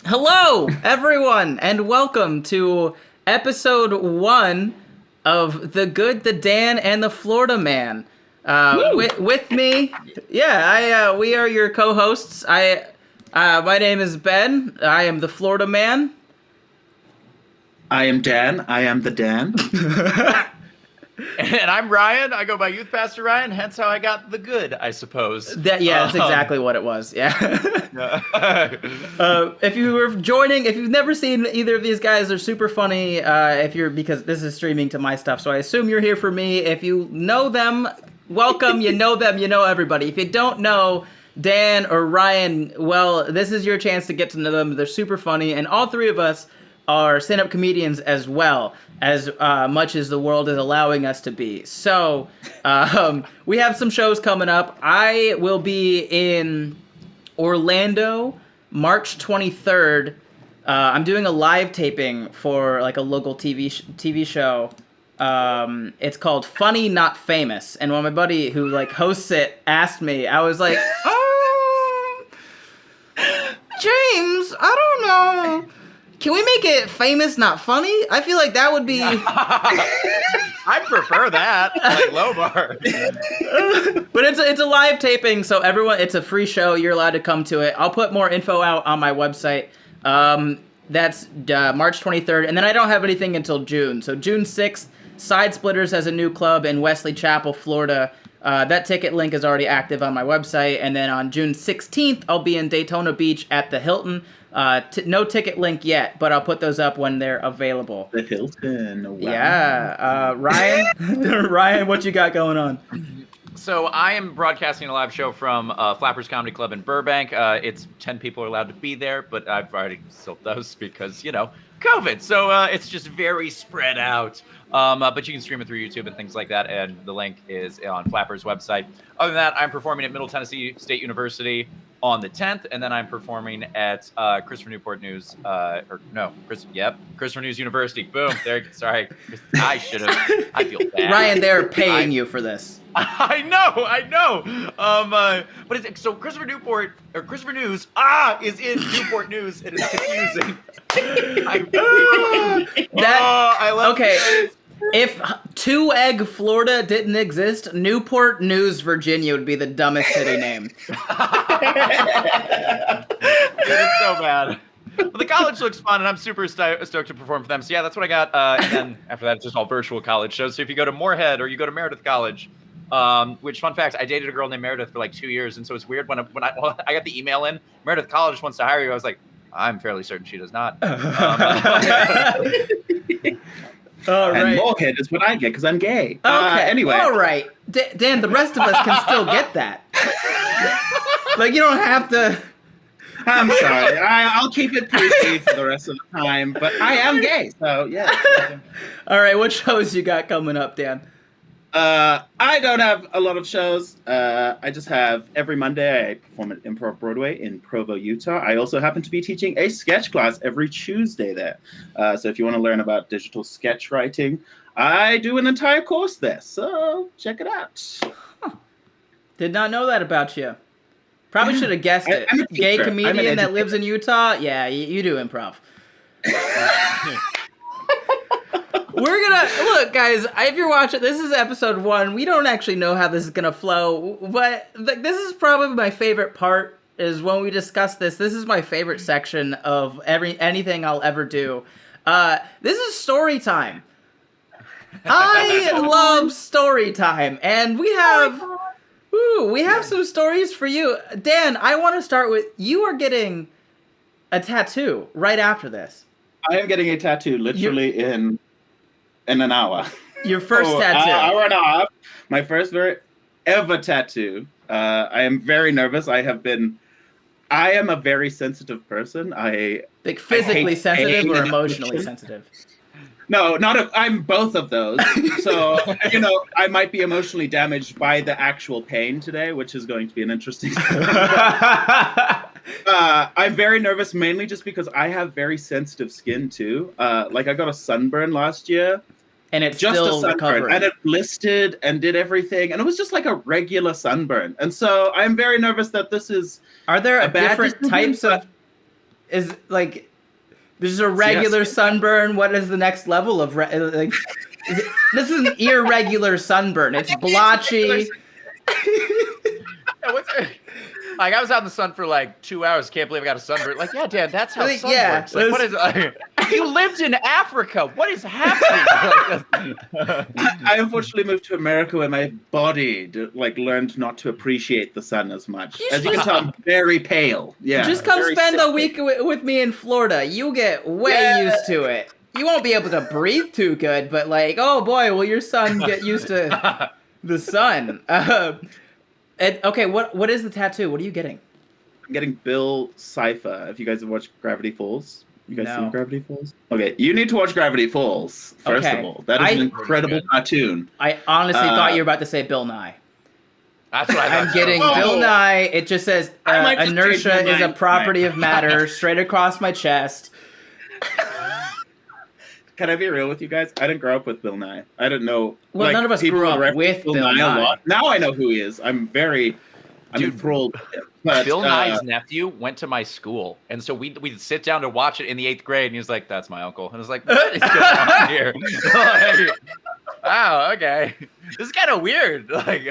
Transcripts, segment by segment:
Hello, everyone, and welcome to episode 1 of The Good, the Dan, and the Florida Man. With me, we are your co-hosts. My name is Ben. I am the Florida Man. I am Dan. I am the Dan. And I'm Ryan. I go by Youth Pastor Ryan, hence how I got the good, I suppose. That's exactly what it was. Yeah. If you've never seen either of these guys, they're super funny. Because this is streaming to my stuff, so I assume you're here for me. If you know them, welcome. You know them. You know everybody. If you don't know Dan or Ryan, well, this is your chance to get to know them. They're super funny, and all three of us are stand-up comedians as well, as much as the world is allowing us to be. So we have some shows coming up. I will be in Orlando March 23rd. I'm doing a live taping for like a local TV show. It's called Funny Not Famous, and when my buddy who like hosts it asked me, I was like, James, I don't know. Can we make it famous, not funny? I feel like that would be... I prefer that, like low bar. But it's a live taping, so everyone, it's a free show. You're allowed to come to it. I'll put more info out on my website. That's March 23rd, and then I don't have anything until June. So June 6th, Side Splitters has a new club in Wesley Chapel, Florida. That ticket link is already active on my website. And then on June 16th, I'll be in Daytona Beach at the Hilton. No ticket link yet, but I'll put those up when they're available. The Hilton. Wow. Yeah. Ryan, Ryan, what you got going on? So I am broadcasting a live show from Flappers Comedy Club in Burbank. It's 10 people are allowed to be there, but I've already sold those because, COVID. So it's just very spread out. But you can stream it through YouTube and things like that, and the link is on Flappers' website. Other than that, I'm performing at Middle Tennessee State University on the 10th, and then I'm performing at Christopher Newport News, Christopher News University. Boom, there. Sorry, I should have. I feel bad. Ryan, they're paying you for this. I know. But so Christopher Newport or Christopher News is in Newport News. It is confusing. I love okay. If 2-Egg, Florida didn't exist, Newport News, Virginia would be the dumbest city name. It's so bad. But the college looks fun, and I'm super stoked to perform for them. So yeah, that's what I got. And then after that, it's just all virtual college shows. So if you go to Moorhead or you go to Meredith College, which fun fact, I dated a girl named Meredith for like 2 years, and so it's weird when I got the email in, Meredith College wants to hire you. I was like, I'm fairly certain she does not. All right. And Moorhead is what I get because I'm gay. Okay. Anyway. All right. Dan, the rest of us can still get that. Like, you don't have to... I'm sorry. I'll keep it PG for the rest of the time, but I am gay, so yeah. All right, what shows you got coming up, Dan? I don't have a lot of shows. I just have every Monday I perform at Improv Broadway in Provo, Utah. I also happen to be teaching a sketch class every Tuesday there. So if you want to learn about digital sketch writing, I do an entire course there. So check it out. Huh. Did not know that about you. Probably should have guessed it. I'm a Gay teacher. comedian that lives in Utah? Yeah, you do improv. We're gonna look, guys. If you're watching, this is episode 1. We don't actually know how this is gonna flow, but this is probably my favorite part. Is when we discuss this. This is my favorite section of anything I'll ever do. This is story time. I love story time, and we have some stories for you, Dan. I want to start with you are getting a tattoo right after this. I am getting a tattoo literally in an hour. Your first tattoo. Hour and a half. My first ever tattoo. I am very nervous. I am a very sensitive person. Like physically sensitive or emotionally sensitive? No, I'm both of those. So, I might be emotionally damaged by the actual pain today, which is going to be an interesting I'm very nervous mainly just because I have very sensitive skin too. Like I got a sunburn last year. And it's just still recovering. And it blistered and did everything. And it was just like a regular sunburn. And so I'm very nervous that this is Are there different types of... is like there's a regular sunburn. What is the next level of this is an irregular sunburn. It's blotchy. Like, I was out in the sun for like 2 hours. Can't believe I got a sunburn. Like, yeah, Dan, that's how sun Yeah, works. Like, what is? You lived in Africa. What is happening? I unfortunately moved to America where my body learned not to appreciate the sun as much. As you can tell, I'm very pale. Yeah. Just come very spend a sickly. week with me in Florida. You'll get way used to it. You won't be able to breathe too good, but like, oh boy, will your son get used to the sun. Okay, what is the tattoo? What are you getting? I'm getting Bill Cipher. If you guys have watched Gravity Falls. You guys No. seen Gravity Falls? Okay, you need to watch Gravity Falls, first Okay. of all. That is an incredible cartoon. I honestly thought you were about to say Bill Nye. That's what I thought. I'm getting Oh. Bill Nye. It just says I might just inertia change my is a mind. property of matter straight across my chest. Can I be real with you guys? I didn't grow up with Bill Nye. I didn't know. Well, none of us people grew would up reference with Bill Nye. a lot. Now I know who he is. I'm Dude, enthralled with him. But, Bill Nye's nephew went to my school, and so we'd sit down to watch it in the 8th grade, and he was like, "That's my uncle," and I was like, "What is going on here?" Like, wow, okay, this is kind of weird. Like,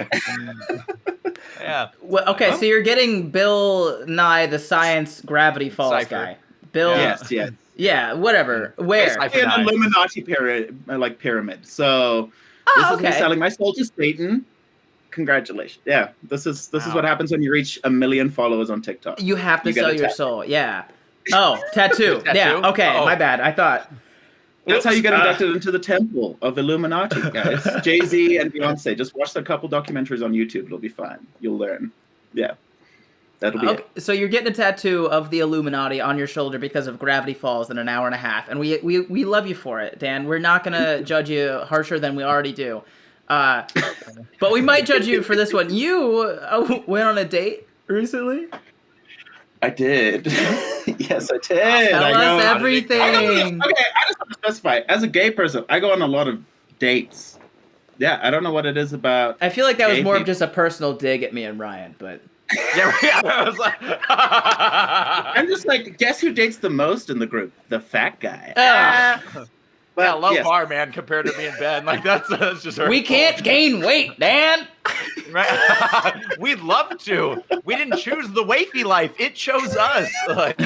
yeah. Well, okay, so you're getting Bill Nye, the science Gravity Falls Cypher. guy. Bill. Yes, yes. Yeah, whatever. Where? I- An Nye. Illuminati pyramid. So this is me okay. selling my soul to Satan. Congratulations. Yeah, this is what happens when you reach 1 million followers on TikTok. You have to You get sell a your tattoo. soul. Yeah. Oh, tattoo. Tattoo? Yeah. Okay. Uh-oh. My bad. I thought. That's how you get Oops. inducted into the temple of Illuminati, guys. Jay-Z and Beyonce. Just watch a couple documentaries on YouTube. It'll be fine. You'll learn. Yeah. That'll be Okay, so you're getting a tattoo of the Illuminati on your shoulder because of Gravity Falls in an hour and a half, and we love you for it, Dan. We're not gonna judge you harsher than we already do, but we might judge you for this one. You went on a date recently. I did. Yes, I did. Tell I know. us everything. Okay, I just want to specify. As a gay person, I go on a lot of dates. Yeah, I don't know what it is about. I feel like that was Gay more of people. just a personal dig at me and Ryan, but Yeah, I was like, I'm just like, guess who dates the most in the group? The fat guy. But, yeah, low yes. bar, man, compared to me and Ben. Like, that's just we can't gain weight, Dan. Right? We'd love to. We didn't choose the wafy life. It chose us. Like,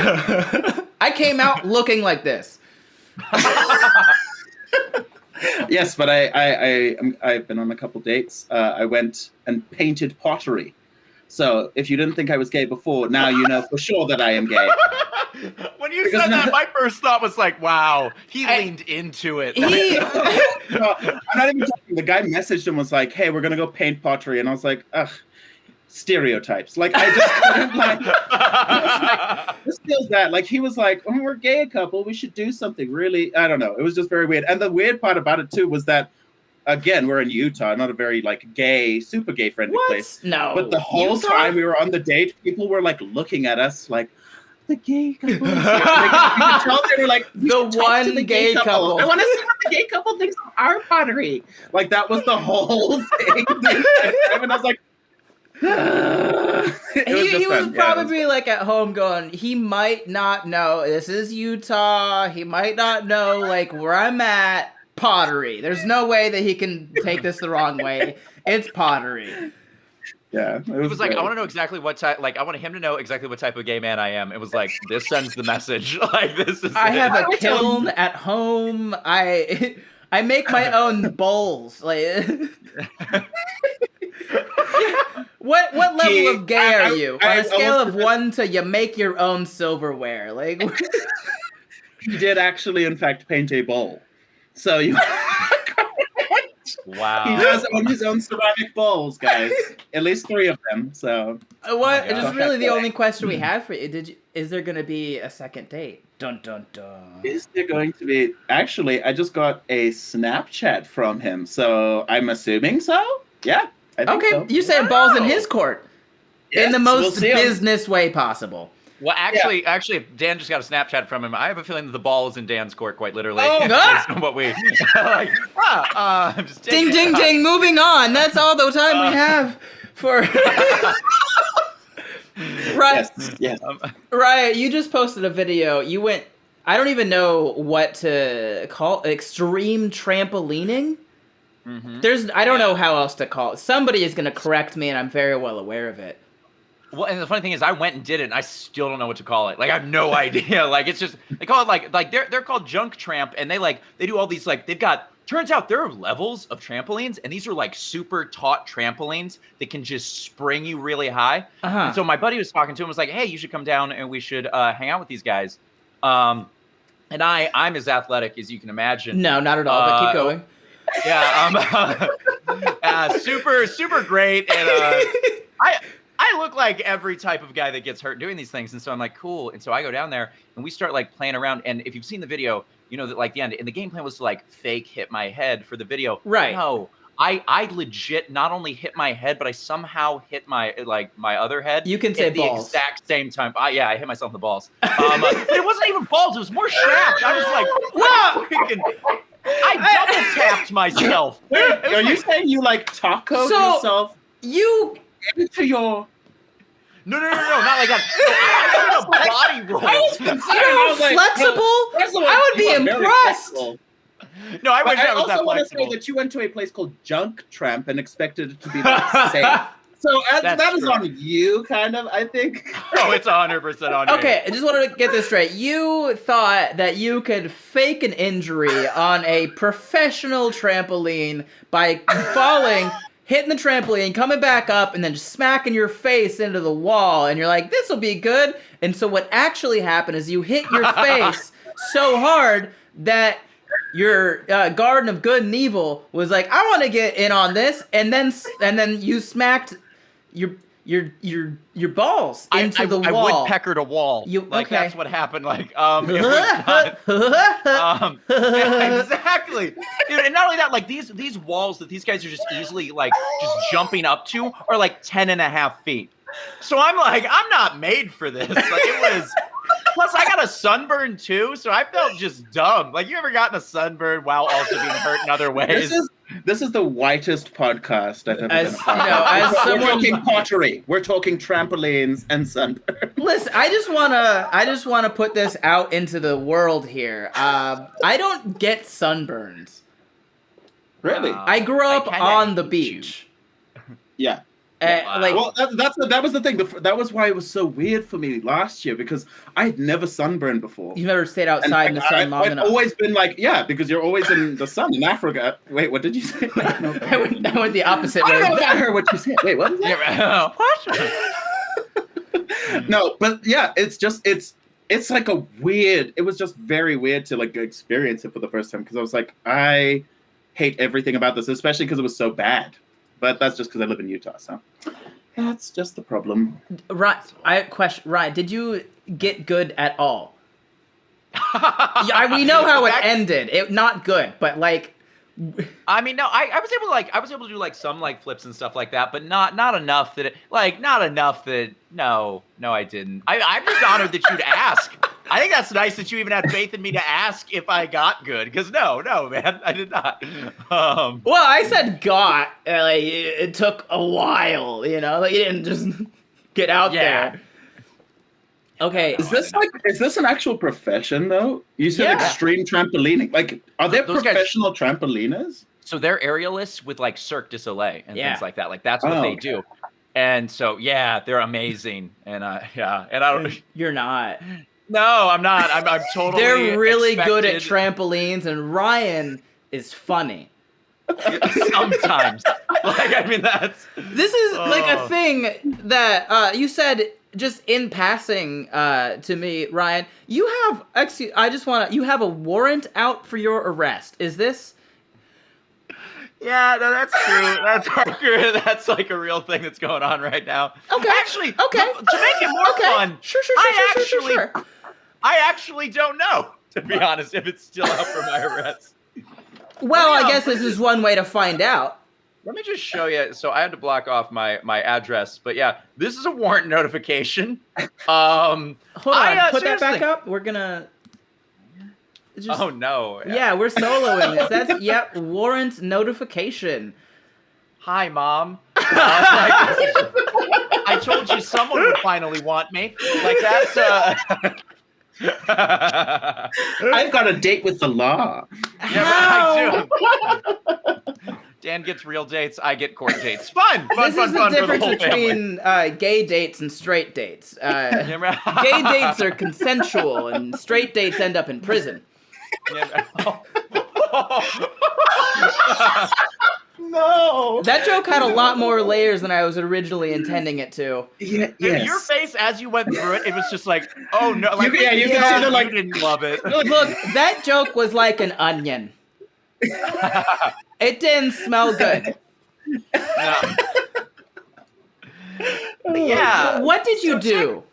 I came out looking like this. Yes, but I've been on a couple dates. I went and painted pottery. So if you didn't think I was gay before, now you know for sure that I am gay. when you Because said that, now- my first thought was like, wow, he leaned into it. He, No, I'm not even joking. The guy messaged him, was like, "Hey, we're gonna go paint pottery," and I was like, "Ugh, stereotypes." Like I just couldn't like. This feels bad. Like he was like, "Oh, we're a gay couple. We should do something really." I don't know. It was just very weird. And the weird part about it too was that, again, we're in Utah, not a very like gay, super gay friendly place. No. But the whole Utah? time we were on the date, people were like looking at us like. The gay couple. Like, you could tell they were like we The should talk to one the gay couple. I want to see what the gay couple thinks of our pottery. Like that was the whole thing. And I was like, it was just He was fun. probably like at home going, he might not know this is Utah. He might not know like where I'm at. Pottery. There's no way that he can take this the wrong way. It's pottery. Yeah, it He was like, great. I want to know exactly what type. Like, I want him to know exactly what type of gay man I am. It was like, this sends the message. Like, this is. I have a I tell kiln at home. I make my own bowls. Like, what level of gay are you? On a scale of 1 to you make your own silverware. Like, He did actually, in fact, paint a bowl. So you. Wow. He does own his own ceramic bowls, guys. At least 3 of them. So. what? God. It's really the only question we had for you. Is there gonna be a second date? Dun dun dun. Is there going to be? Actually, I just got a Snapchat from him, so I'm assuming so. Yeah. I think Okay, so. you said balls in his court in the Yes, most we'll see. business way possible. Well, actually, if Dan just got a Snapchat from him, I have a feeling that the ball is in Dan's court, quite literally. Oh, Based God! on what we I'm just Ding taking ding it. ding. Moving on. That's all the time we have for. Right. Yes. Right, you just posted a video. You went, I don't even know what to call extreme trampolining. I don't know how else to call it. Somebody is going to correct me, and I'm very well aware of it. Well, and the funny thing is, I went and did it, and I still don't know what to call it. Like, I have no idea. Like, it's just they call it like they're called junk tramp, and they do all these they've got. Turns out there are levels of trampolines, and these are like super taut trampolines that can just spring you really high. And so my buddy was talking to him, was like, "Hey, you should come down and we should hang out with these guys." And I'm as athletic as you can imagine. No, not at all. But keep going. Yeah, super great, and I look like every type of guy that gets hurt doing these things, and so I'm like, cool. And so I go down there, and we start like playing around. And if you've seen the video, you know that like the end, and the game plan was to like fake hit my head for the video. Right. No, I legit not only hit my head, but I somehow hit my other head. You can say at the balls. exact same time. I hit myself in the balls. But it wasn't even balls; it was more shaft. I was like, wow. I double tapped myself. Wait, are you saying you like tacoed yourself? Into your... No, not like that. I did a body roll. I was concerned. Flexible? I would be impressed. No, I also want to say that you went to a place called Junk Tramp and expected it to be the same. So that is on you, kind of, I think. Oh, it's 100% on you. Okay, I just wanted to get this straight. You thought that you could fake an injury on a professional trampoline by falling, hitting the trampoline, coming back up, and then just smacking your face into the wall, and you're like, this will be good. And so what actually happened is you hit your face so hard that your Garden of Good and Evil was like, I want to get in on this, and then you smacked your balls into the wall. I woodpeckered a wall. That's what happened. Like, it was exactly, dude. And not only that, like these walls that these guys are just easily like just jumping up to are like 10.5 feet. So I'm like, I'm not made for this. Like it was. Plus, I got a sunburn too, so I felt just dumb. Like, you ever gotten a sunburn while also being hurt in other ways? This is the whitest podcast I've ever been a part of. We're talking pottery. We're talking trampolines and sunburn. Listen, I just wanna put this out into the world here. I don't get sunburns. Really? I grew up on the beach. Yeah. Wow. Well, that was the thing. That was why it was so weird for me last year, because I had never sunburned before. You've never stayed outside in the sun long enough. I've always been like, yeah, because you're always in the sun in Africa. Wait, what did you say? I went the opposite way. I don't know if I heard what you said. Wait, what is that? What? No, but yeah, it's like a weird. It was just very weird to like experience it for the first time, because I was like, I hate everything about this, especially because it was so bad. But that's just because I live in Utah, so that's just the problem. Right, Ryan, did you get good at all? We know how it ended. Not good, but like. I mean, no, I was able to do like some like flips and stuff like that, but not enough that no, I didn't. I'm just honored that you'd ask. I think that's nice that you even had faith in me to ask if I got good, because no, man, I did not. Well, I said got. Like it took a while, you know. Like you didn't just get out there. Okay. Is this an actual profession though? You said extreme trampolining. Like, are there professional trampoliners? So they're aerialists with like Cirque du Soleil and things like that. Like that's what they do. And so they're amazing. And and I don't. You're not. No, I'm not. I'm totally. They're really good at trampolines, and Ryan is funny. Sometimes. Like, I mean, This is like a thing that you said just in passing to me, Ryan. You have you have a warrant out for your arrest. Is this? Yeah, no, that's true. That's like a real thing that's going on right now. Okay. Actually, to make it more fun, Sure. I actually don't know, to be honest, if it's still up for my arrest. Well, I guess this is one way to find out. Let me just show you. So I had to block off my address, but yeah, this is a warrant notification. Hold on, put that back up. We're gonna. Oh no! Yeah, we're soloing this. That's warrant notification. Hi, Mom. told you someone would finally want me. Like that's I've got a date with the law. Yeah, I do. Dan gets real dates. I get court dates. Fun This is the for the difference whole family. between gay dates and straight dates. Gay dates are consensual, and straight dates end up in prison. No. That joke had a lot more layers than I was originally intending it to. Yeah, Dude, your face as you went through it, it was just like, oh no, like you can see the like. you didn't love it. Look, that joke was like an onion. It didn't smell good. No. Yeah. What did you do?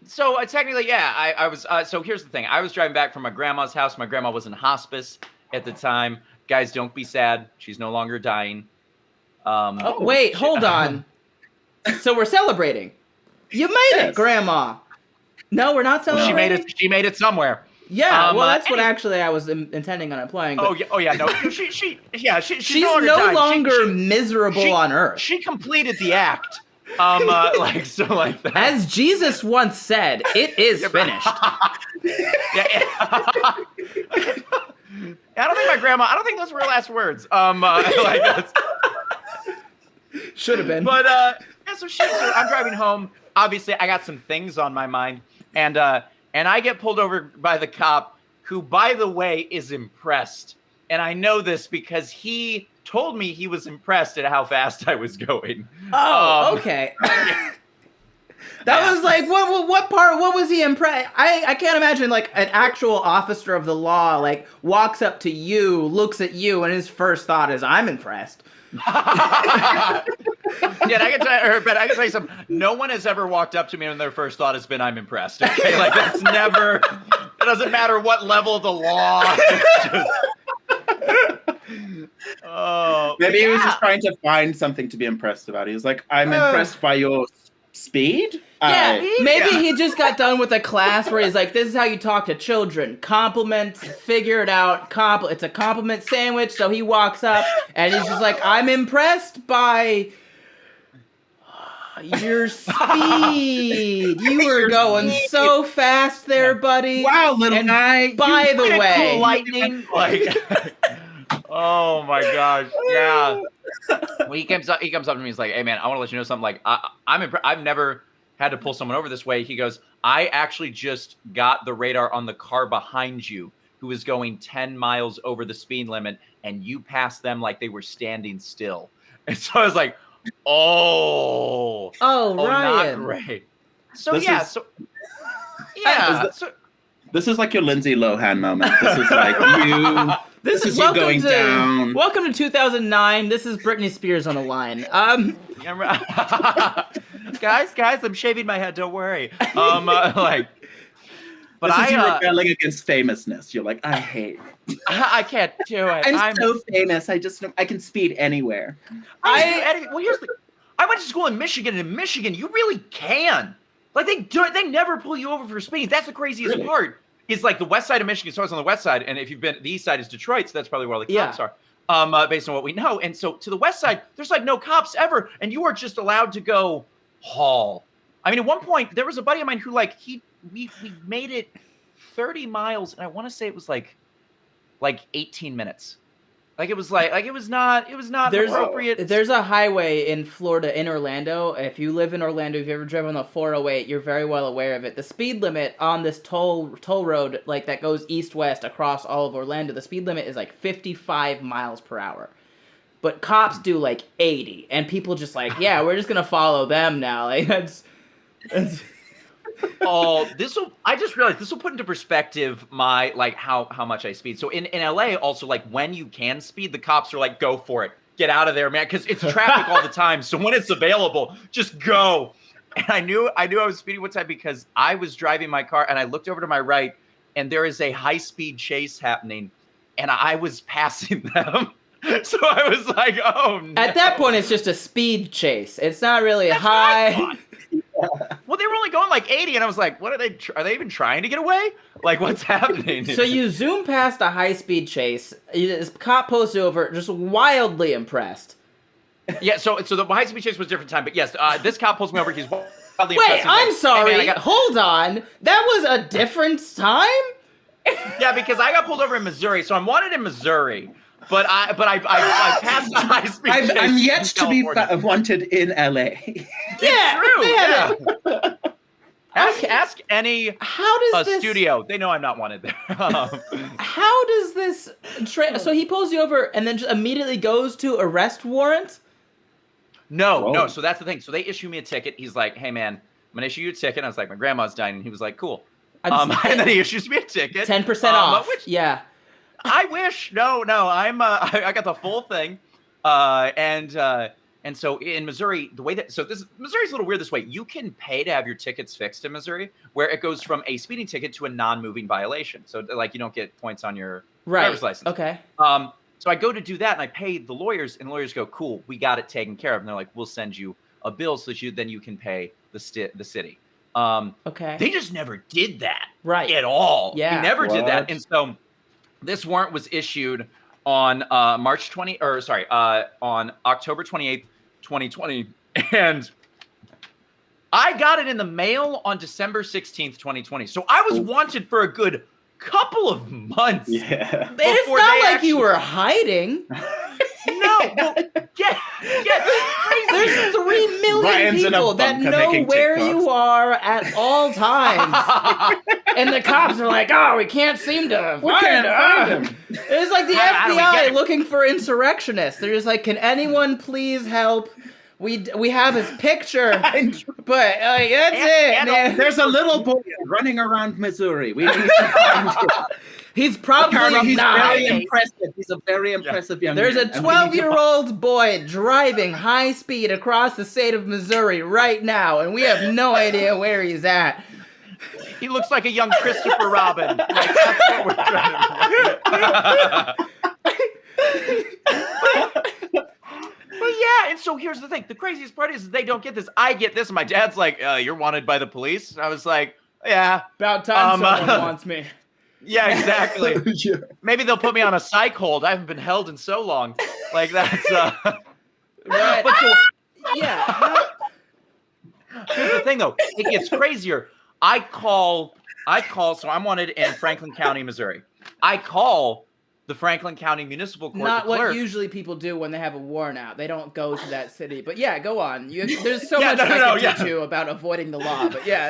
So technically, yeah, I was. So here's the thing: I was driving back from my grandma's house. My grandma was in hospice at the time. Guys, don't be sad. She's no longer dying. Wait, hold on. So we're celebrating. You made it, Grandma. No, we're not celebrating. She made it somewhere. Yeah, well, that's what actually I was intending on implying. Oh yeah, no, she's she's no longer miserable on Earth. She completed the act. Like that. As Jesus once said, it is finished. I don't think my grandma. I don't think those were her last words. Like that's. Should have been. But yeah, so I'm driving home. Obviously, I got some things on my mind, and I get pulled over by the cop, who, by the way, is impressed. And I know this because he told me he was impressed at how fast I was going. Oh, okay. That was like, what part, what was he impressed? I can't imagine like an actual officer of the law like walks up to you, looks at you, and his first thought is, I'm impressed. Yeah, I can tell you something. No one has ever walked up to me and their first thought has been, I'm impressed. Okay, like that's never, it doesn't matter what level of the law. Maybe he was just trying to find something to be impressed about. He was like, I'm impressed by your speed. Yeah, maybe he just got done with a class where he's like, this is how you talk to children. Compliments, figure it out. It's a compliment sandwich. So he walks up and he's just like, I'm impressed by your speed. You were going so fast there, buddy. Wow, little guy. By the way, lightning, like, oh my gosh, yeah. Well, he comes up to me. He's like, "Hey, man, I want to let you know something. Like, I've never had to pull someone over this way." He goes, "I actually just got the radar on the car behind you, who was going 10 miles over the speed limit, and you passed them like they were standing still." And so I was like, "Oh, Ryan. not great." So This yeah, is- This is like your Lindsay Lohan moment. This is like you. This is you going down. Welcome to 2009. This is Britney Spears on the line. guys, I'm shaving my head. Don't worry. Like, but this is you rebelling against famousness. You're like, I hate. I can't do it. I'm so famous. I can speed anywhere. Well, here's the. I went to school in Michigan, and in Michigan, you really can. Like they never pull you over for speeding. That's the craziest part. Is like the west side of Michigan. So I was on the west side, and if you've been, the east side is Detroit, so that's probably where all the cops are. Based on what we know. And so to the west side, there's like no cops ever, and you are just allowed to go haul. I mean, at one point there was a buddy of mine who like we made it 30 miles, and I want to say it was like 18 minutes. Like it was not appropriate. There's a highway in Florida, in Orlando. If you live in Orlando, if you've ever driven on the 408, you're very well aware of it. The speed limit on this toll road, like that goes east-west across all of Orlando, the speed limit is like 55 miles per hour. But cops do like 80, and people just like, yeah, we're just gonna follow them now. Like that's Oh, I just realized this will put into perspective my, like, how much I speed. So in LA, also, like, when you can speed, the cops are like, go for it. Get out of there, man. Because it's traffic all the time. So when it's available, just go. And I knew I was speeding one time because I was driving my car and I looked over to my right and there is a high-speed chase happening and I was passing them. So I was like, oh, no. At that point, it's just a speed chase. It's not really high. Well, they were only going like 80, and I was like, "What are they? Are they even trying to get away? Like, what's happening?" So you zoom past a high-speed chase. This cop pulls you over, just wildly impressed. Yeah, so the high-speed chase was a different time, but yes, this cop pulls me over. He's wildly Wait, impressed. He's I'm like, sorry. "Hey, man, Hold on. That was a different time? Yeah, because I got pulled over in Missouri, so I'm wanted in Missouri, but I passed the high-speed chase. I'm yet in to be California. wanted in LA. Yeah, True. they had Yeah. Ask any How does this studio. They know I'm not wanted there. How does this so he pulls you over and then just immediately goes to arrest warrant? No. Whoa. So that's the thing. So they issue me a ticket. He's like, "Hey, man, I'm gonna issue you a ticket." I was like, "My grandma's dying," and he was like, "Cool." And then he issues me a ticket. 10% off. Which Yeah. I wish. No. I'm. I got the full thing. And so in Missouri, the way that Missouri's a little weird this way. You can pay to have your tickets fixed in Missouri, where it goes from a speeding ticket to a non-moving violation. So like you don't get points on your driver's license. Okay. So I go to do that, and I pay the lawyers, and the lawyers go, "Cool, we got it taken care of." And they're like, "We'll send you a bill so that you can pay the city." Okay. They just never did that Right. at all. Yeah. They never did that, What? and so this warrant was issued on on October 28th, 2020, and I got it in the mail on December 16th, 2020. So I was wanted for a good couple of months. Yeah. It's before not they like actually- you were hiding. No, well, get crazy. There's 3 million Ryan's in a people that bunker know making where TikToks. you are at all times. And the cops are like, "Oh, we can't seem to find him." It's like the How do we get FBI him? looking for insurrectionists. They're just like, "Can anyone please help? We have his picture, but that's it, man. There's a little boy running around Missouri. We need to find him. He's probably Apparently he's very not." impressive. He's a very impressive young There's man. a and we need to 12-year-old boy driving high speed across the state of Missouri right now, and we have no idea where he's at. He looks like a young Christopher Robin. Like, that's what we're trying to But yeah, and so here's the thing. The craziest part is they don't get this. I get this. And my dad's like, "You're wanted by the police." I was like, "Yeah, About time someone uh, wants me. yeah, exactly." Yeah. Maybe they'll put me on a psych hold. I haven't been held in so long. Like that's Right. But so Yeah. here's the thing though. It gets crazier. I call so I'm wanted in Franklin County, Missouri. I call the Franklin County Municipal Court. Not the what clerk. usually people do when they have a warrant out. They don't go to that city. But yeah, go on. There's so Yeah, much no, I no, can yeah. teach you about avoiding the law. But yeah.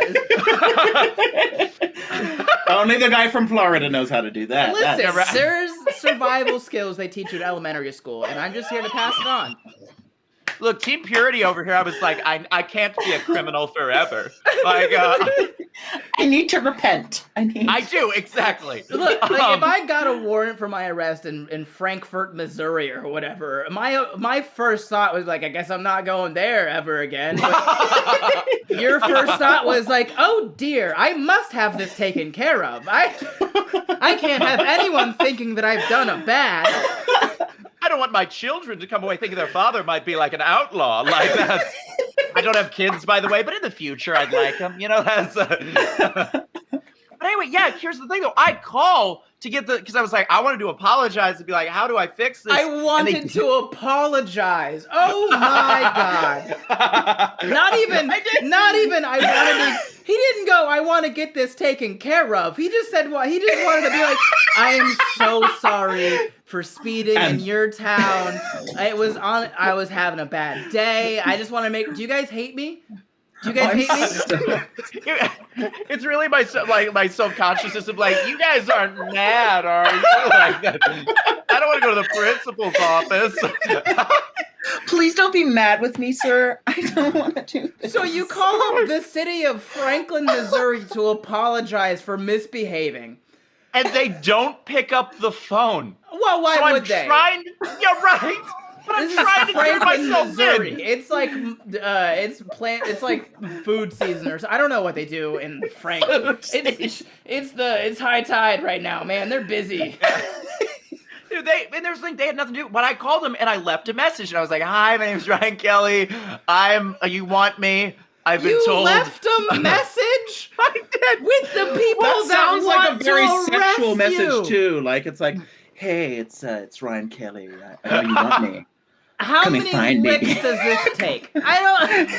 Only the guy from Florida knows how to do that. Listen, Yeah, right. there's survival skills they teach you in elementary school, and I'm just here to pass it on. Look, Team Purity over here. I was like, I can't be a criminal forever. Like, I need to repent. I do exactly. Look, like if I got a warrant for my arrest in Frankfort, Missouri, or whatever, my first thought was like, I guess I'm not going there ever again. But your first thought was like, oh dear, I must have this taken care of. I can't have anyone thinking that I've done a bad. I don't want my children to come away thinking their father might be like an outlaw. Like that. I don't have kids, by the way, but in the future I'd like them. You know, that's. But anyway, yeah. Here's the thing, though. I call to get because I was like, I wanted to apologize and be like, how do I fix this? I wanted to apologize. Oh my God. Not even I wanted to. He didn't go, I want to get this taken care of. He just said what? He just wanted to be like, I am so sorry for speeding in your town. I was having a bad day. I just want to make. Do you guys hate me? Do you guys hate me? It's really my self-consciousness of like, you guys aren't mad, are you? Like that. I don't want to go to the principal's office. Please don't be mad with me, sir. I don't want to do this. So you call up the city of Franklin, Missouri to apologize for misbehaving. And they don't pick up the phone. Well, why So would I'm they? trying. Yeah, right. But I'm This trying is to turn Franklin, myself Missouri. in. It's like it's like food season or I don't know what they do in Franklin. It's high tide right now, man. They're busy. Dude, they had nothing to do. But I called them and I left a message and I was like, "Hi, my name's Ryan Kelly. You want me? I've been told." You left a message? I did. With the people That sounds like a want very to sexual arrest message you. too. Like it's like, hey, it's Ryan Kelly. I know you want me. How Come and many find me. licks does this take? I don't.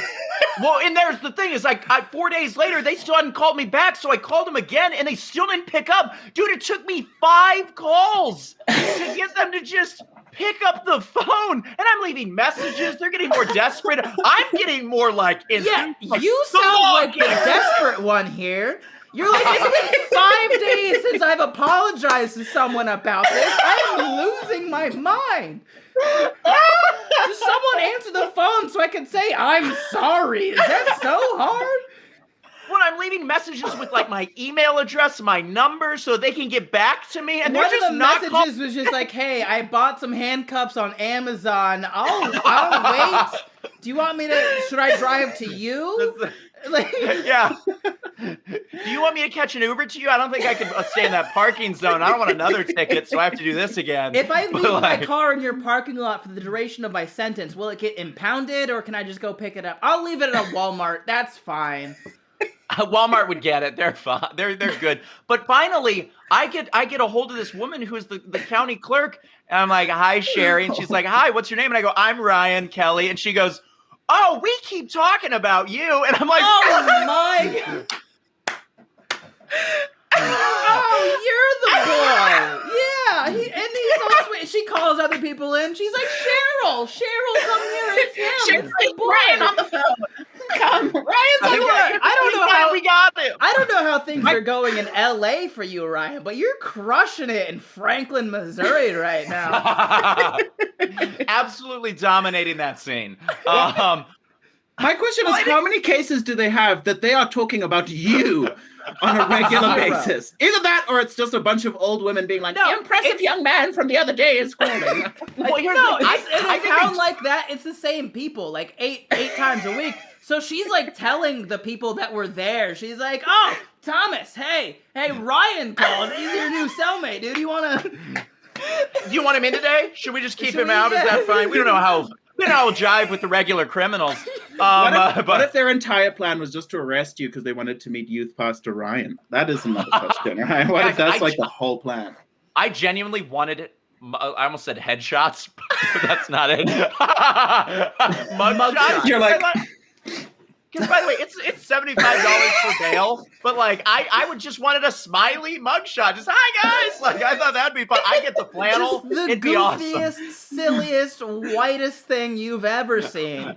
Well, and there's the thing is, like, 4 days later, they still hadn't called me back, so I called them again, and they still didn't pick up. Dude, it took me 5 calls to get them to just pick up the phone, and I'm leaving messages. They're getting more desperate. I'm getting more, like, Yeah, like, you sound like the desperate one here. You're like, it's been 5 days since I've apologized to someone about this. I am losing my mind. Just someone answer the phone so I can say I'm sorry. Is that so hard? When I'm leaving messages with, like, my email address, my number, so they can get back to me, and they're One just of the not messages was just like, "Hey, I bought some handcuffs on Amazon. I'll wait. Do you want me to? Should I drive to you?" Like, yeah. Do you want me to catch an Uber to you? I don't think I can stay in that parking zone. I don't want another ticket, so I have to do this again. if I But, leave my like, car in your parking lot for the duration of my sentence, will it get impounded or can I just go pick it up? I'll leave it at a Walmart. That's fine. Walmart would get it. They're fine. They're good. But finally, I get a hold of this woman who's the county clerk, and I'm like, "Hi, Sherry," and she's like, "Hi, what's your name?" And I go, "I'm Ryan Kelly," and she goes, "Oh, we keep talking about you," and I'm like, Oh my! Oh, you're the boy. Yeah, and he's so sweet. She calls other people in. She's like, Cheryl, come here. It's him. It's the boy. Ryan on the phone. Come, Ryan's on the phone. I don't know how we got him. I don't know how things are going in LA for you, Ryan, but you're crushing it in Franklin, Missouri right now. Absolutely dominating that scene. My question is, how many cases do they have that they are talking about you on a regular Zero. basis? Either that, or it's just a bunch of old women being like, No, impressive young man from the other day is calling. Well, here's No, the thing. in a town like that, it's the same people, like eight times a week. So she's like telling the people that were there. She's like, "Oh, Thomas, hey, Ryan called. He's your new cellmate, dude. You wanna?" Do you want him in today? Should we just keep Should him we? out? Yeah. Is that fine? We don't know how jive with the regular criminals. What if their entire plan was just to arrest you because they wanted to meet Youth Pastor Ryan? That is another question, right? What if that's like the whole plan? I genuinely wanted it. I almost said headshots, but that's not it. Mugshots. You're like, Because, by the way, it's $75 for bail, but, like, I would just wanted a smiley mugshot. Just, "Hi, guys!" Like, I thought that'd be fun. I get the flannel. Just the It'd be awesome. goofiest, silliest, whitest thing you've ever seen.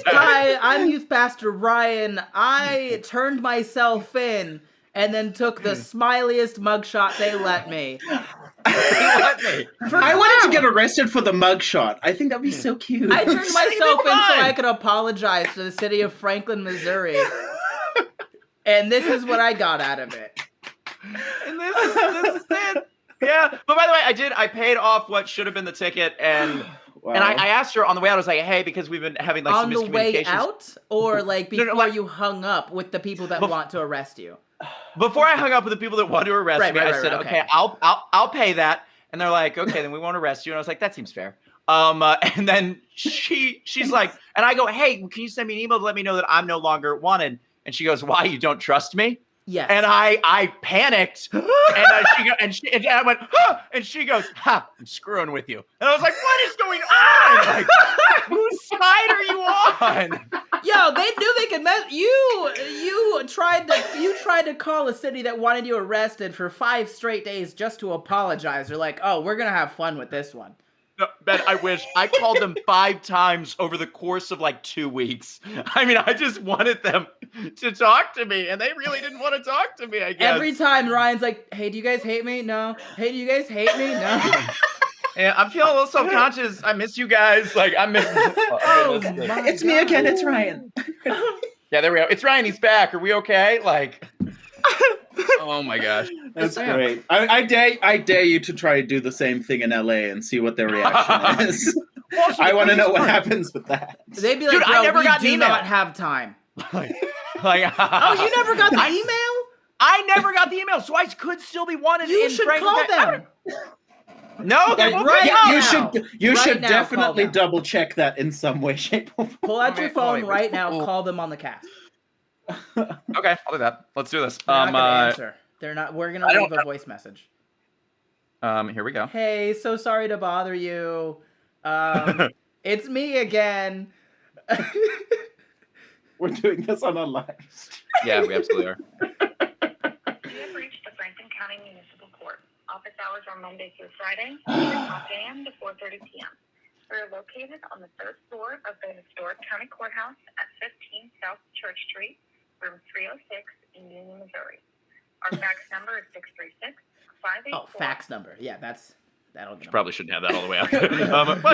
Hi, I'm Youth Pastor Ryan. I turned myself in and then took the smiliest mugshot they let me. I wanted to get arrested for the mugshot. I think that'd be so cute. I turned myself in so I could apologize to the city of Franklin, Missouri. And this is what I got out of it. And this is it. Yeah. But by the way, I paid off what should have been the ticket, and Wow. and I asked her on the way out. I was like, "Hey," because we've been having like On some the way miscommunications. out, or like No, before like- you hung up with the people that want to arrest you? Before I hung up with the people that wanted to arrest me, I said, right, "Okay, I'll pay that." And they're like, "Okay, then we won't arrest you." And I was like, "That seems fair." And then she's like, and I go, "Hey, can you send me an email to let me know that I'm no longer wanted?" And she goes, "Why? You don't trust me?" Yes. And I panicked, and I went, "Huh!" And she goes, "Ha! I'm screwing with you." And I was like, "What is going on? Like, whose side are you on?" Yo, they knew they could mess you. You tried to call a city that wanted you arrested for 5 straight days just to apologize. They're like, "Oh, we're gonna have fun with this one." No, Ben, I wish. I called them 5 times over the course of like 2 weeks. I mean, I just wanted them to talk to me, and they really didn't want to talk to me, I guess. Every time Ryan's like, "Hey, do you guys hate me? No. Hey, do you guys hate me? No." Yeah, I'm feeling a little self-conscious. I miss you guys. Like, I miss. Oh, my It's me again. It's Ryan. Yeah, there we go. It's Ryan. He's back. Are we okay? Like. Oh my gosh. That's great. I dare you to try to do the same thing in LA and see what their reaction is. Well, so I the want to know craziest what part- happens with that. They'd be like, Dude, I "Bro, never we got an do email." not have time." Like, Oh, you never got the email? I never got the email, so I could still be wanted You in should Franklin. call them. No, they won't Right pick now. up. You Right should now, definitely call them. double check that in some way, shape, or form. Pull out your phone wait. right now. Oh. Call them on the cast. Okay, I'll do that. Let's do this. They're not gonna answer. They're not. We're gonna I don't- leave a voice message. Here we go. Hey, so sorry to bother you. It's me again. We're doing this on a live stream. Yeah, we absolutely are. You have reached the Franklin County Municipal Court. Office hours are Monday through Friday, 6 a.m. to 4:30 p.m. We are located on the 3rd floor of the historic county courthouse at 15 South Church Street, room 306 in Union, Missouri. Our fax number is 636-584. Oh, fax number. Yeah, that'll get 'em. Probably shouldn't have that all the way up. We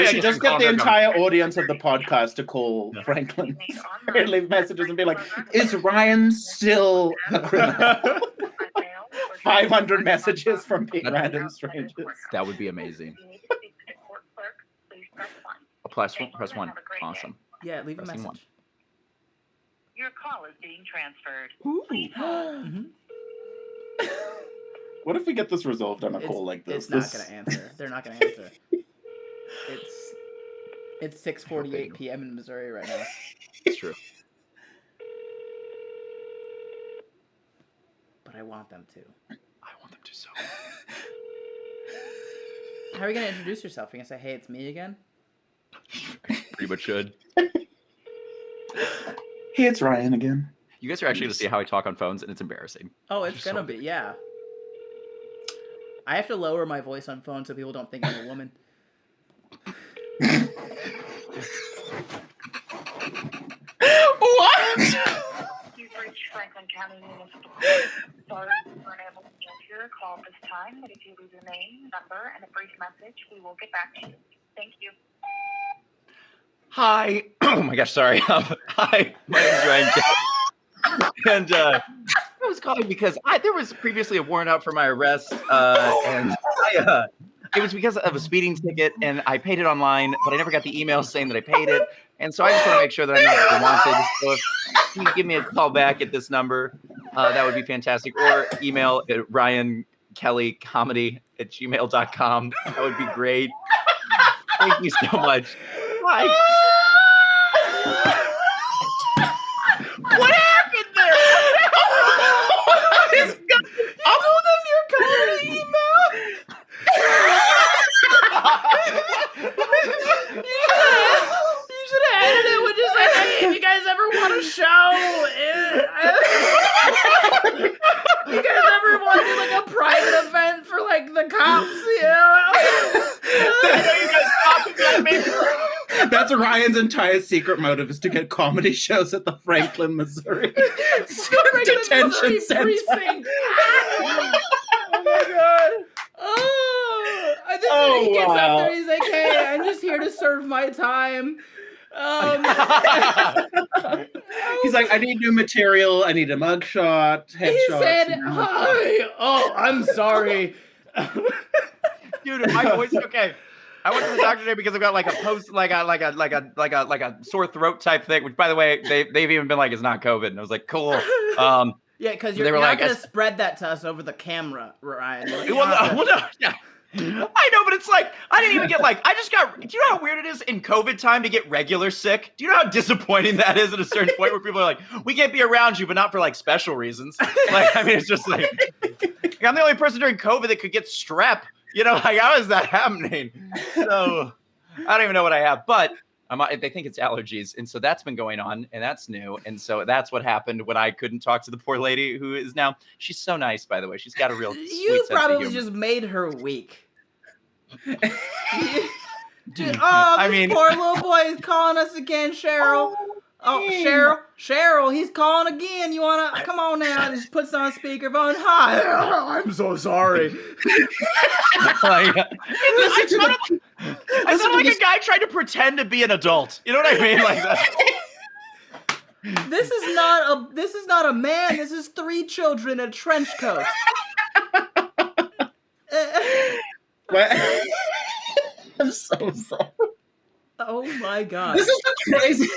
yeah, should just get the entire audience of the podcast to call Franklin and leave messages and be like, is Ryan still a criminal? 500 messages from random strangers. That would be amazing. If you need to speak to the court clerk, please press 1. Press one. Awesome. Yeah, leave a Pressing message. 1. Your call is being transferred. Mhm. What if we get this resolved on a call like this? It's not going to answer. They're not going to answer. It's 6:48 p.m. in Missouri right now. It's true. But I want them to. I want them to so. How are you going to introduce yourself? You're going to say, hey, it's me again? Pretty much should. Hey, it's Ryan again. You guys are actually going to see how I talk on phones, and it's embarrassing. Oh, it's going to be, yeah. I have to lower my voice on phone so people don't think I'm a woman. What? You've reached Franklin County Municipal Court. Sorry we weren't able to answer your call this time, but if you leave your name, number, and a brief message, we will get back to you. Thank you. Hi. Oh my gosh, sorry. Hi, my name's Ryan. And I was calling because there was previously a warrant out for my arrest, and it was because of a speeding ticket, and I paid it online, but I never got the email saying that I paid it, and so I just want to make sure that I'm not wanted. So if you can give me a call back at this number, that would be fantastic, or email at ryankellycomedy@gmail.com. That would be great. Thank you so much. Bye. What happened there? I told them your comedy email. You should have added it with just like, hey, if you guys ever want a show, you guys ever want to do like a private event for like the cops, you know? I know you guys talked about me. That's Ryan's entire secret motive is to get comedy shows at the Franklin, Missouri detention center. Precinct. Oh my god. Oh, he gets up there. He's like, "Hey, I'm just here to serve my time." He's like, I need new material. I need a mugshot, headshot. He said, "Hi." Oh, I'm sorry. Dude, my voice. Okay, I went to the doctor today because I've got like a sore throat type thing. Which, by the way, they've even been like, it's not COVID, and I was like, cool. Yeah, because you're not gonna spread that to us over the camera, Ryan. Like, yeah. I know, but it's like, I didn't even get like, do you know how weird it is in COVID time to get regular sick? Do you know how disappointing that is at a certain point where people are like, we can't be around you, but not for like special reasons. Like, I mean, it's just like I'm the only person during COVID that could get strep. You know, like, how is that happening? So I don't even know what I have, but they think it's allergies. And so that's been going on, and that's new. And so that's what happened when I couldn't talk to the poor lady who is now, she's so nice, by the way. She's got a real sweet You sense of probably humor. just made her weak. Dude, poor little boy is calling us again, Cheryl. Oh, Cheryl, he's calling again. You wanna come on now? Just puts on speakerphone. Hi, I'm so sorry. I sound like a guy trying to pretend to be an adult. You know what I mean? Like that. This is not a man. This is 3 children in a trench coat. I'm so sorry. Oh my god. This is the crazy.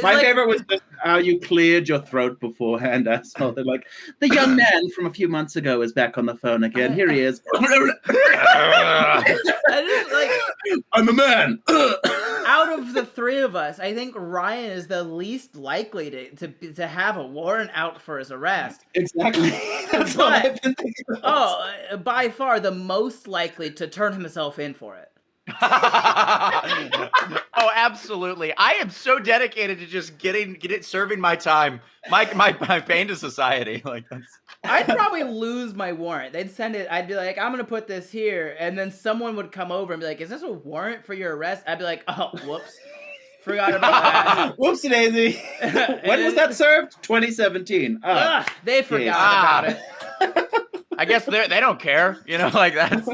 My favorite was just how you cleared your throat beforehand, asshole. They're like, the young man from a few months ago is back on the phone again. Here he is. I'm a man. Out of the 3 of us, I think Ryan is the least likely to have a warrant out for his arrest. Exactly. That's all I've been thinking about. by far the most likely to turn himself in for it. Oh, absolutely. I am so dedicated to just serving my time, my pain to society. Like that's. I'd probably lose my warrant. They'd send it. I'd be like, I'm gonna put this here, and then someone would come over and be like, "Is this a warrant for your arrest?" I'd be like, "Oh, whoops, forgot about that." Whoopsie daisy. When was that served? 2017. They forgot about it. I guess they don't care, like that's.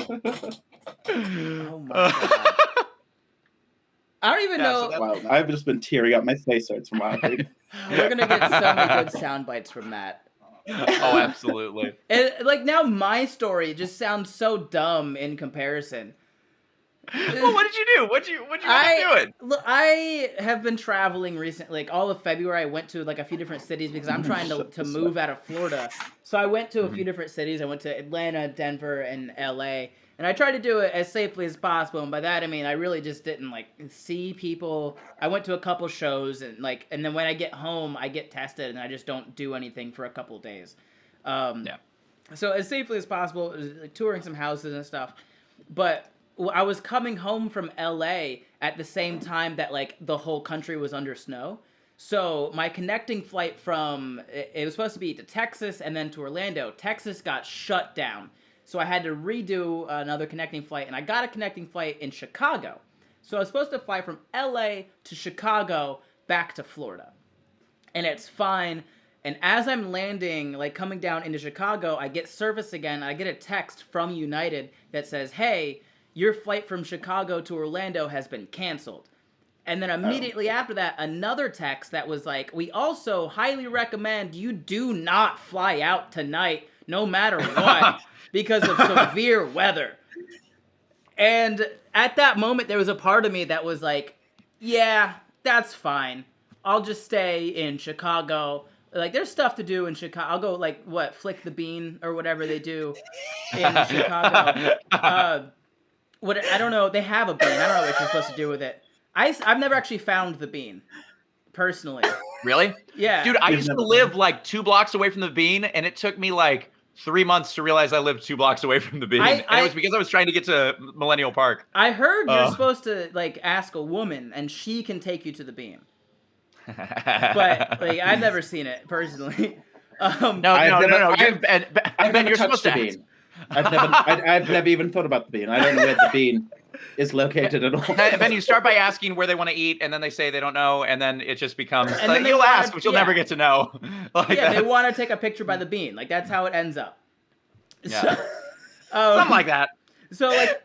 Oh my god. I don't even know. Wow, I've just been tearing up. My face hurts from laughing. We're gonna get so many good sound bites from that. Oh, absolutely. Like now, my story just sounds so dumb in comparison. Well, what did you do? What you end up doing? Look, I have been traveling recently. Like all of February, I went to like a few different cities because I'm trying to move out of Florida. So I went to a few different cities. I went to Atlanta, Denver, and LA. And I tried to do it as safely as possible. And by that, I mean I really just didn't like see people. I went to a couple shows and then when I get home, I get tested and I just don't do anything for a couple days. Yeah. So as safely as possible, like, touring some houses and stuff. But I was coming home from LA at the same time that like the whole country was under snow. So my connecting flight it was supposed to be to Texas and then to Orlando. Texas got shut down. So I had to redo another connecting flight, and I got a connecting flight in Chicago. So I was supposed to fly from LA to Chicago back to Florida. And it's fine. And as I'm landing, like coming down into Chicago, I get service again. I get a text from United that says, "Hey, your flight from Chicago to Orlando has been canceled." And then immediately after that, another text that was like, "We also highly recommend you do not fly out tonight, no matter what, because of severe weather." And at that moment, there was a part of me that was like, yeah, that's fine. I'll just stay in Chicago. Like, there's stuff to do in Chicago. I'll go, like, flick the bean or whatever they do in Chicago. I don't know. They have a bean. I don't know what you're supposed to do with it. I've never actually found the bean, personally. Really? Yeah. Dude, I used to live like 2 blocks away from the bean, and it took me like 3 months to realize I lived 2 blocks away from the bean. And it was because I was trying to get to Millennial Park. I heard you're supposed to like ask a woman, and she can take you to the bean. But like, I've never seen it personally. No. You're supposed to ask. I've never even thought about the bean. I don't know where the bean is located at all. Then you start by asking where they want to eat, and then they say they don't know, and then it just becomes and then you'll ask, but you'll never get to know. They want to take a picture by the bean. Like that's how it ends up. Yeah. So, something like that. So like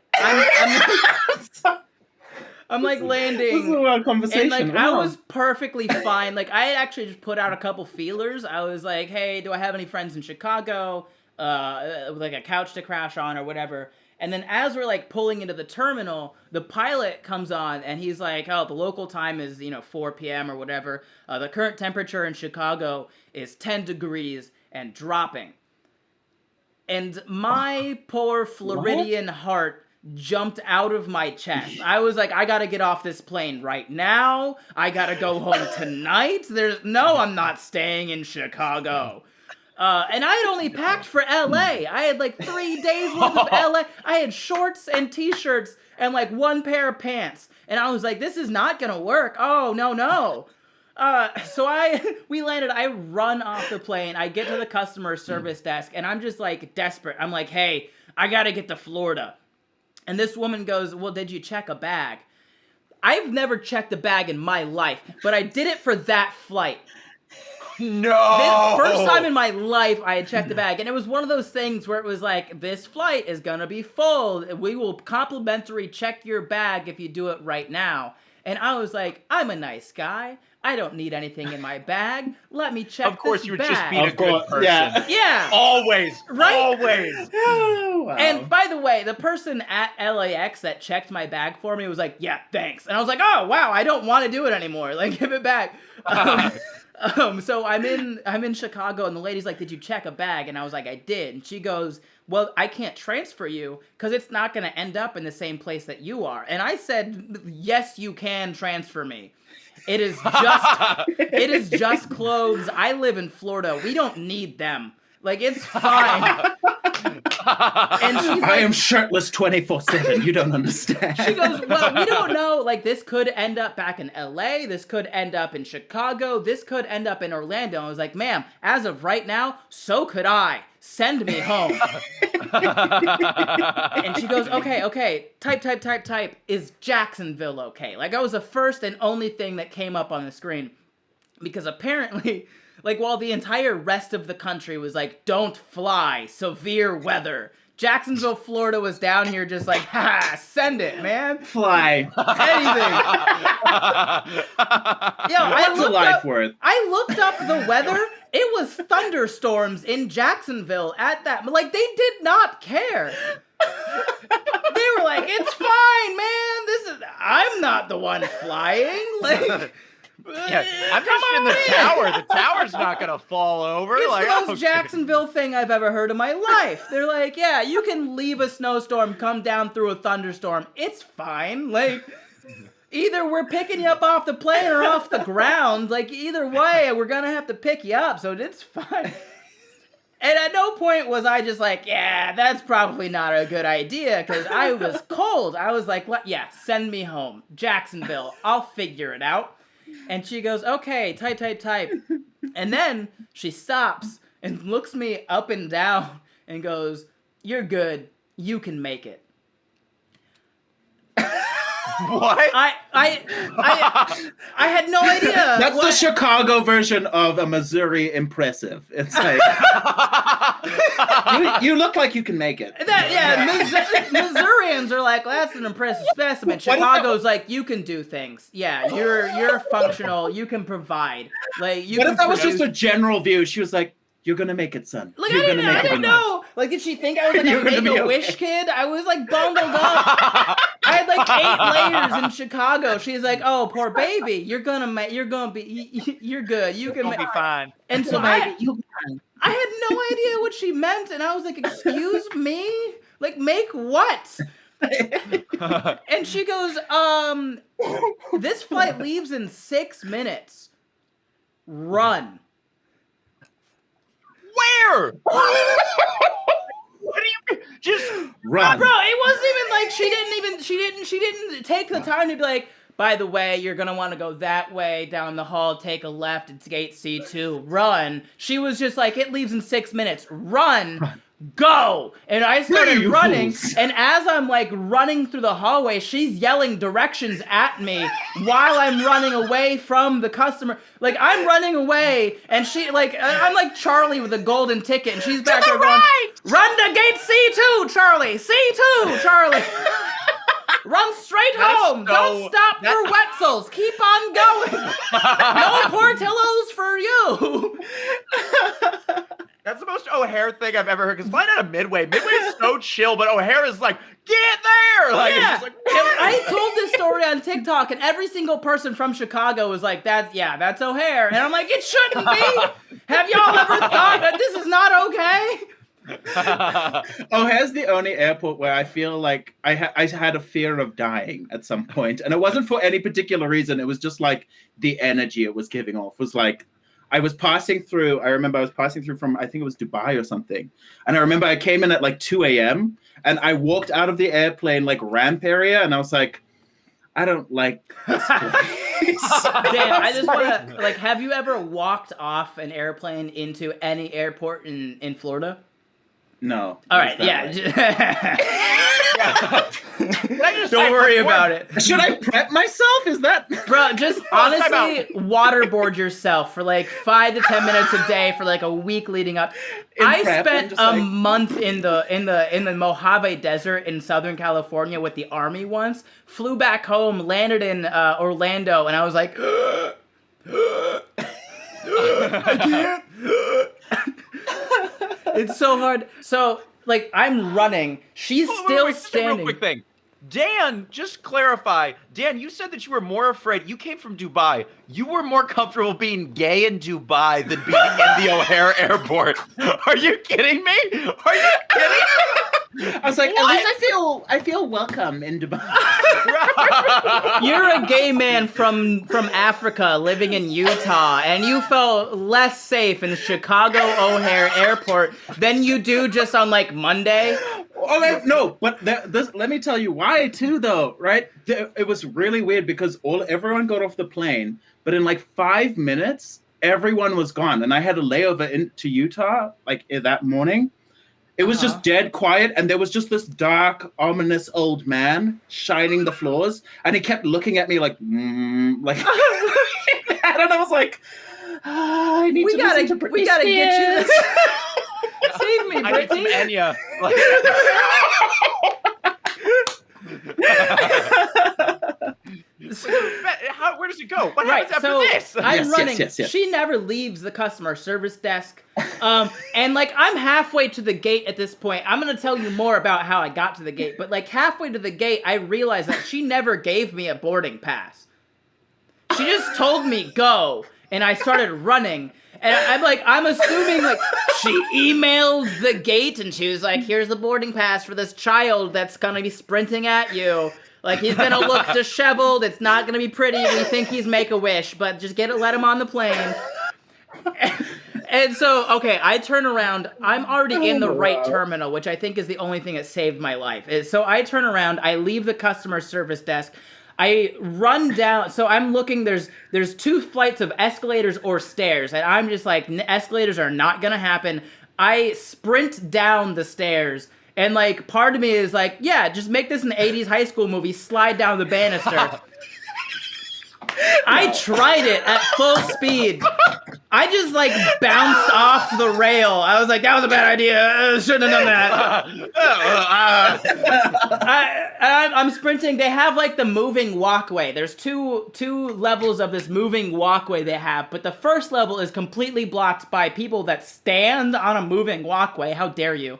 I'm like landing. This is a real conversation. And like I was perfectly fine. Like I had actually just put out a couple feelers. I was like, "Hey, do I have any friends in Chicago? Like a couch to crash on or whatever." And then as we're like pulling into the terminal, the pilot comes on and he's like, "Oh, the local time is 4 p.m. or whatever. The current temperature in Chicago is 10 degrees and dropping." And my poor Floridian heart jumped out of my chest. I was like, I gotta get off this plane right now. I gotta go home tonight. I'm not staying in Chicago. And I had only packed for LA. I had like 3 days worth of LA. I had shorts and t-shirts and like 1 pair of pants. And I was like, this is not gonna work. Oh, no. So we landed, I run off the plane, I get to the customer service desk, and I'm just like desperate. I'm like, "Hey, I gotta get to Florida." And this woman goes, "Well, did you check a bag?" I've never checked a bag in my life, but I did it for that flight. No! First time in my life I had checked a bag, and it was one of those things where it was like, "This flight is gonna be full. We will complimentary check your bag if you do it right now." And I was like, I'm a nice guy. I don't need anything in my bag. Let me check this bag. Of course, you were just being a good person. Yeah. Always. Right? Always. Oh, wow. And by the way, the person at LAX that checked my bag for me was like, "Yeah, thanks." And I was like, "Oh, wow, I don't want to do it anymore. Like, give it back." So I'm in Chicago, and the lady's like, "Did you check a bag?" And I was like, "I did." And she goes, "Well, I can't transfer you because it's not going to end up in the same place that you are." And I said, "Yes, you can transfer me. It is just clothes. I live in Florida. We don't need them. Like, it's fine. And she's I am shirtless 24/7. You don't understand. She goes, well, we don't know. Like, this could end up back in LA. This could end up in Chicago. This could end up in Orlando. I was like, ma'am, as of right now, so could I. Send me home. And she goes, okay. Type. Is Jacksonville okay? Like, that was the first and only thing that came up on the screen. Because apparently, like, while the entire rest of the country was like, don't fly, severe weather, Jacksonville, Florida was down here just like, send it, man. Fly. Anything. What's a life worth? I looked up the weather. It was thunderstorms in Jacksonville at that. Like, they did not care. They were like, it's fine, man. I'm not the one flying. Like... Yeah, I'm just in the tower. The tower's not gonna fall over. It's like, the most Jacksonville thing I've ever heard in my life. They're like, yeah, you can leave a snowstorm, come down through a thunderstorm. It's fine. Like, either we're picking you up off the plane or off the ground. Like, either way, we're gonna have to pick you up, so it's fine. And at no point was I just like, yeah, that's probably not a good idea, because I was cold. I was like, what? Yeah, send me home. Jacksonville. I'll figure it out. And she goes, okay, type. And then she stops and looks me up and down and goes, you're good. You can make it. What? I had no idea. That's the Chicago version of a Missouri impressive. It's like you look like you can make it. Missourians are like, well, that's an impressive specimen. Chicago's like, you can do things. Yeah, you're functional. You can provide. Like, you. What can if that was produce. just a general view? She was like, "You're gonna make it, son. Like, You're gonna make I it." didn't know. Like, did she think I was like You're a gonna be Make-A-Wish kid? I was like bundled up. I had like 8 layers in Chicago. She's like, "Oh, poor baby, you're gonna be, you're good. You can be fine." And so I had no idea what she meant, and I was like, "Excuse me, like, make what?" And she goes, "This flight leaves in 6 minutes. Run." Where? What do you just run? Bro, it wasn't even like she didn't take the time to be like, by the way, you're gonna want to go that way down the hall, take a left, it's gate C2, run. She was just like, it leaves in 6 minutes, run. Go! And I started running, and as I'm like running through the hallway, she's yelling directions at me while I'm running away from the customer. Like, I'm running away, and she, like, I'm like Charlie with a golden ticket, and she's back there going, run to gate C2, Charlie! C2, Charlie! Run straight home! Don't stop for Wetzels! Keep on going! No Portillo's for you! That's the most O'Hare thing I've ever heard. Because flying out of Midway is so chill, but O'Hare is like, get there! Like, yeah. It's just like, I told this story on TikTok, and every single person from Chicago was like, that's O'Hare. And I'm like, it shouldn't be! Have y'all ever thought that this is not okay? O'Hare's the only airport where I feel like I had a fear of dying at some point. And it wasn't for any particular reason. It was just like the energy it was giving off was like, I remember I was passing through from, I think it was Dubai or something. And I remember I came in at like 2 a.m. and I walked out of the airplane like ramp area and I was like, I don't like this place. Dan, I just want to, like, have you ever walked off an airplane into any airport in Florida? No. All right, yeah. Don't worry about it. Should I prep myself? Is that... Bro, just honestly waterboard yourself for like 5 to 10 minutes a day for like a week leading up. I spent a month in the Mojave Desert in Southern California with the Army once, flew back home, landed in Orlando, and I was like, I can't. It's so hard. So, like, I'm running. She's still standing. Real quick thing. Dan, just clarify. Dan, you said that you were more afraid. You came from Dubai. You were more comfortable being gay in Dubai than being in the O'Hare airport. Are you kidding me? Are you kidding me? I was like, at least I feel welcome in Dubai. You're a gay man from Africa living in Utah, and you felt less safe in Chicago O'Hare Airport than you do just on like Monday. Okay, no, but let me tell you why too, though. Right? It was really weird because everyone got off the plane, but in like 5 minutes, everyone was gone, and I had a layover into Utah like that morning. It was just dead quiet, and there was just this dark, ominous old man shining the floors, and he kept looking at me like, like I don't know. I was like, I need to listen to Britney we gotta Spears. get you this. Save me, I need some Brittany. Enya. Where does it go? What happens after this? I'm running. Yes. She never leaves the customer service desk. And like I'm halfway to the gate at this point. I'm gonna tell you more about how I got to the gate, but like halfway to the gate, I realized that she never gave me a boarding pass. She just told me go, and I started running. And I'm assuming like she emailed the gate and she was like, here's the boarding pass for this child that's gonna be sprinting at you. Like, he's gonna look disheveled, it's not gonna be pretty, we think he's Make-A-Wish, but just let him on the plane. And so, okay, I turn around, I'm already in the right terminal, which I think is the only thing that saved my life. So I turn around, I leave the customer service desk, I run down, so I'm looking, there's 2 flights of escalators or stairs, and I'm just like, escalators are not gonna happen. I sprint down the stairs, and like, part of me is like, yeah, just make this an 80s high school movie, slide down the banister. I tried it at full speed. I just like bounced off the rail. I was like, that was a bad idea. Shouldn't have done that. I'm sprinting. They have like the moving walkway. There's two levels of this moving walkway they have, but the first level is completely blocked by people that stand on a moving walkway. How dare you?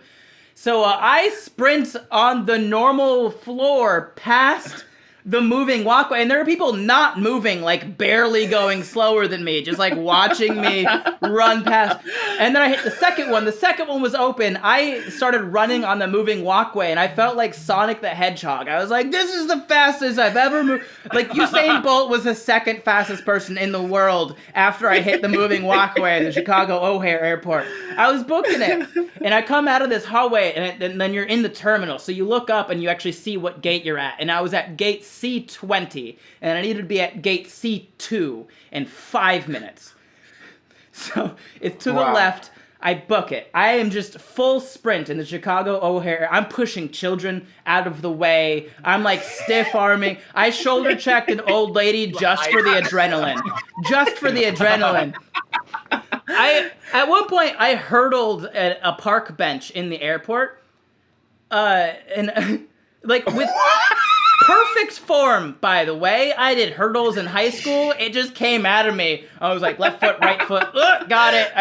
So I sprint on the normal floor past the moving walkway, and there are people not moving, like barely going slower than me, just like watching me run past. And then I hit the second one. The second one was open. I started running on the moving walkway, and I felt like Sonic the Hedgehog. I was like, this is the fastest I've ever moved. Like, Usain Bolt was the second fastest person in the world after I hit the moving walkway at the Chicago O'Hare Airport. I was booking it, and I come out of this hallway, and then you're in the terminal. So you look up, and you actually see what gate you're at. And I was at gate C20, and I needed to be at gate C2 in 5 minutes. So it's to the left. I book it. I am just full sprint in the Chicago O'Hare. I'm pushing children out of the way. I'm like stiff arming. I shoulder checked an old lady just for the adrenaline. Just for the adrenaline. At one point I hurdled at a park bench in the airport. And like with perfect form, by the way. I did hurdles in high school. It just came out of me. I was like, left foot, right foot. Got it.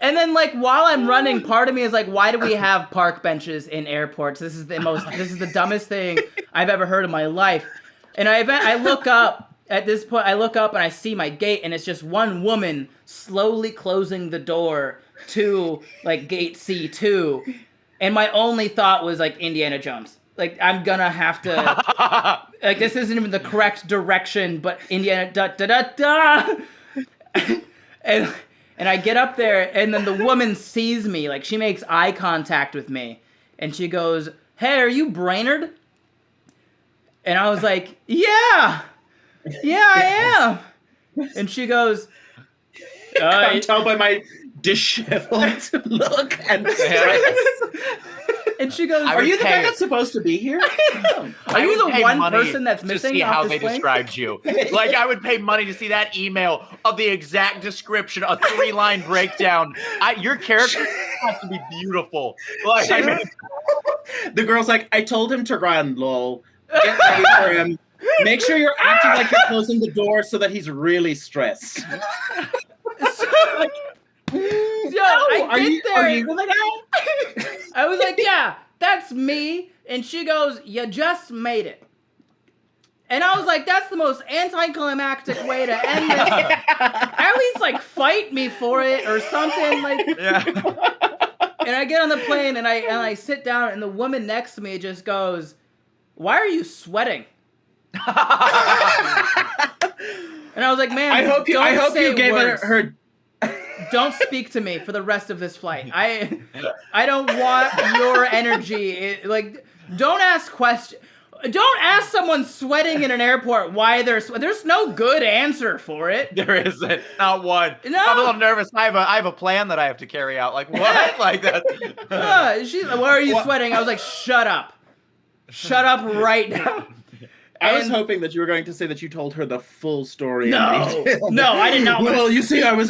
And then, like, while I'm running, part of me is like, why do we have park benches in airports? This is the dumbest thing I've ever heard in my life. And I look up, at this point, I look up and I see my gate, and it's just one woman slowly closing the door to, like, gate C2. And my only thought was, like, Indiana Jones. Like, I'm gonna have to, like, this isn't even the correct direction, but Indiana, da-da-da-da! And I get up there, and then the woman sees me, like, she makes eye contact with me, and she goes, hey, are you Brainard? And I was like, yeah, I am. And she goes, I can tell by my disheveled look and and she goes, are you the guy that's supposed to be here? Are you the one person that's missing? To see how off they this plane? described you. Like, I would pay money to see that email of the exact description, a 3-line breakdown. Your character has to be beautiful. Like, I mean, the girl's like, I told him to run, lol. Get ready for him. Make sure you're acting like you're closing the door so that he's really stressed. I was like, yeah, that's me. And she goes, you just made it. And I was like, that's the most anticlimactic way to end this. At least, like, fight me for it or something. Like, And I get on the plane and I sit down and the woman next to me just goes, "Why are you sweating?" And I was like, "Man, I hope you gave her. Don't speak to me for the rest of this flight. I don't want your energy. Like, don't ask questions. Don't ask someone sweating in an airport why they're there's no good answer for it. There isn't. Not one. No. I'm a little nervous. I have a plan that I have to carry out. Like, what? Like that. She's like, "Why are you sweating?" I was like, "Shut up. Shut up right now." I was hoping that you were going to say that you told her the full story. No, I did not. Well, you see, I was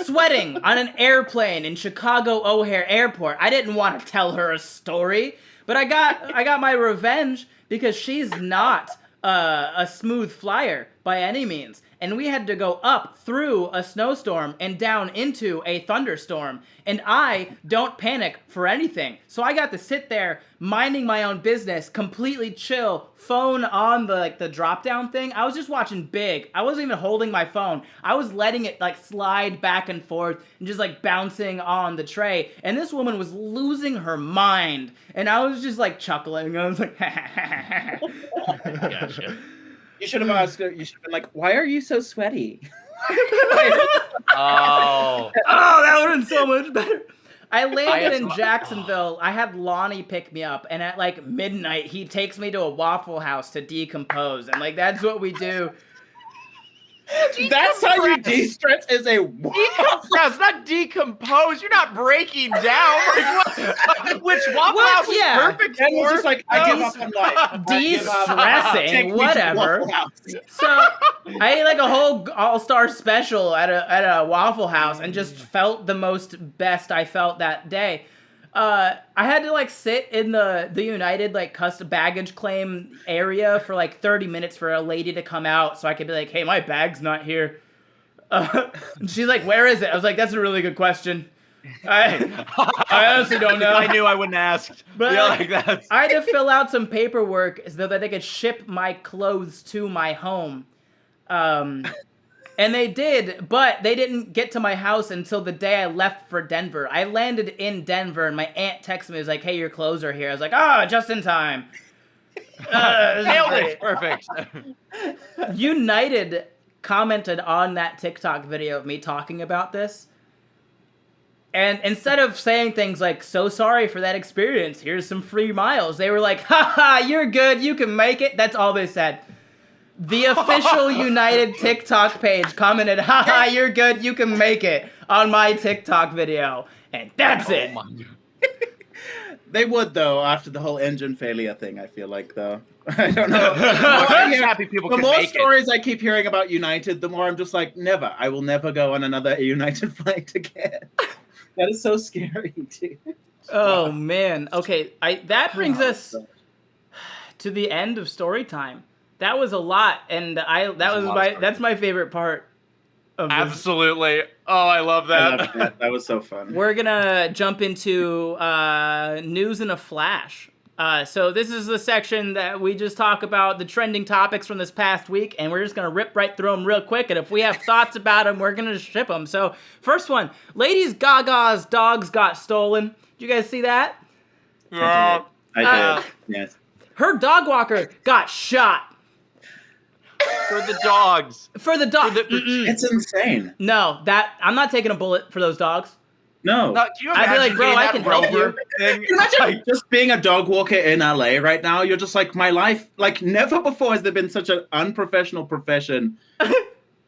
sweating on an airplane in Chicago O'Hare Airport. I didn't want to tell her a story, but I got my revenge because she's not a smooth flyer by any means. And we had to go up through a snowstorm and down into a thunderstorm. And I don't panic for anything. So I got to sit there minding my own business, completely chill, phone on the drop down thing. I was just watching Big. I wasn't even holding my phone. I was letting it like slide back and forth and just like bouncing on the tray. And this woman was losing her mind. And I was just like chuckling. I was like, Gotcha. You should have asked her. You should have been like, "Why are you so sweaty?" Oh, that would have been so much better. I landed in some- Jacksonville. I had Lonnie pick me up, and at like midnight, he takes me to a Waffle House to decompose, and like that's what we do. That's how you de-stress is a decompress, not decompose. You're not breaking down. Like, what? Which Waffle House is Yeah. perfect And was for? just like, I give up on life. De-stressing, Take me to whatever. Waffle House. So I ate like a whole all-star special at a Waffle House and just felt the most best I felt that day. I had to like sit in the United like custom baggage claim area for like 30 minutes for a lady to come out so I could be like, "Hey, my bag's not here." And she's like, "Where is it?" I was like, "That's a really good question. I honestly don't know." I knew I wouldn't ask. But Yeah, like that. I had to fill out some paperwork so that they could ship my clothes to my home. And they did, but they didn't get to my house until the day I left for Denver. I landed in Denver, and my aunt texted me, was like, "Hey, your clothes are here." I was like, just in time. Nailed it. Perfect. United commented on that TikTok video of me talking about this. And instead of saying things like, "So sorry for that experience, here's some free miles," they were like, "Ha, you're good, you can make it." That's all they said. The official United TikTok page commented, "Haha, you're good, you can make it," on my TikTok video. And that's it. My God. They would though after the whole engine failure thing. I feel like though. I don't know. I'm just happy people The can more make stories I keep hearing about United, the more I'm just like, never. I will never go on another United flight again. That is so scary, dude. Oh man. Okay, that brings us to the end of story time. That was a lot, and that's my favorite part of this. Absolutely. Oh, I love I that. loved that. That was so fun. We're gonna jump into news in a flash. So this is the section that we just talk about the trending topics from this past week, and we're just gonna rip right through them real quick. And if we have thoughts about them, we're gonna ship them. So first one: Lady Gaga's dogs got stolen. Did you guys see that? Yeah. I did. Yes. Her dog walker got shot. For the dogs. For the dog. It's insane. No, I'm not taking a bullet for those dogs. No. Can you I'd be imagine like, "Bro, being I that can help you." Rover thing? Can you imagine just being a dog walker in LA right now? You're just like, my life, like never before has there been such an unprofessional profession.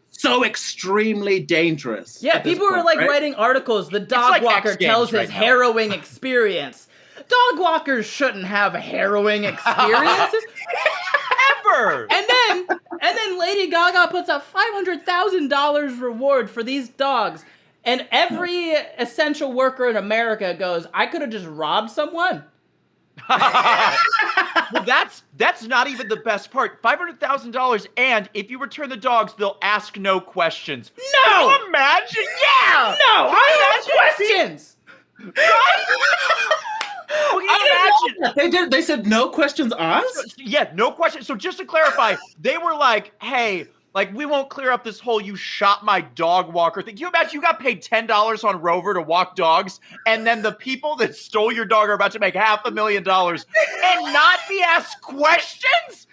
So extremely dangerous. Yeah, at this people were point, like right? writing articles. The dog like walker X Games tells his right now. harrowing experience. Dog walkers shouldn't have harrowing experiences. Ever. And then Lady Gaga puts a $500,000 reward for these dogs. And every essential worker in America goes, "I could have just robbed someone." Well, that's not even the best part. $500,000, and if you return the dogs, they'll ask no questions. No! Can you imagine? Yeah! No, I have questions! Well, can you imagine? They did. They said no questions asked. Yeah, no question. So just to clarify, they were like, "Hey, Like, we won't clear up this whole "you shot my dog walker" thing. Can you imagine you got paid $10 on Rover to walk dogs, and then the people that stole your dog are about to make $500,000 and not be asked questions?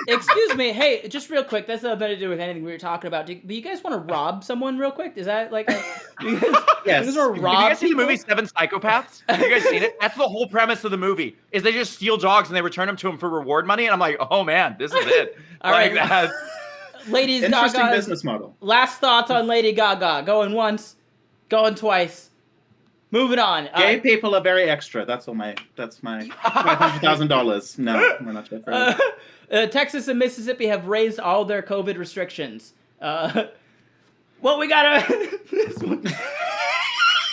Excuse me. Hey, just real quick. That's nothing to do with anything we were talking about. Do you guys want to rob someone real quick? Is that like you guys, Yes. you guys want to Have rob you guys seen the people? movie Seven Psychopaths? Have you guys seen it? That's the whole premise of the movie. Is they just steal dogs and they return them to them for reward money. And I'm like, oh man, this is it. All like right. that. Ladies Interesting Gaga. business model. Last thoughts on Lady Gaga. Going once, going twice. Moving on. Gay people are very extra. That's my $500,000. No, we're not that friends. Texas and Mississippi have raised all their COVID restrictions. Well, we gotta. This one.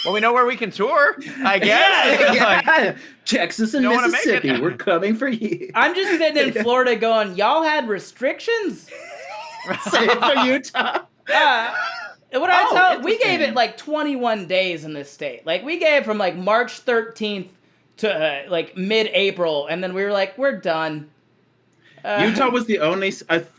Well, we know where we can tour, I guess. Yeah. Texas and Don't wanna make it. Mississippi, we're coming for you. I'm just sitting in Florida going, y'all had restrictions? Same for Utah. What I Oh, tell, we interesting. gave it like 21 days in this state. Like we gave from like March 13th to like mid-April, and then we were like, we're done. Utah was the only,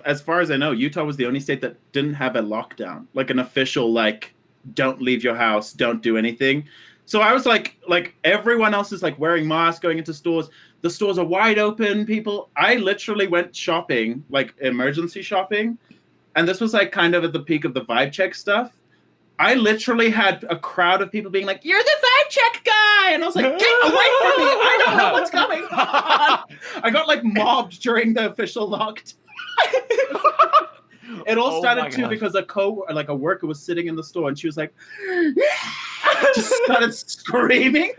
as far as I know, Utah was the only state that didn't have a lockdown, like an official, like, don't leave your house, don't do anything. So I was like everyone else is like wearing masks, going into stores. The stores are wide open, people. I literally went shopping, like emergency shopping. And this was like kind of at the peak of the vibe check stuff. I literally had a crowd of people being like, "You're the vibe check guy," and I was like, "Get away from me! I don't know what's going on." I got like mobbed during the official lockdown. It all Oh started my too gosh. because a worker was sitting in the store and she was like, just started screaming,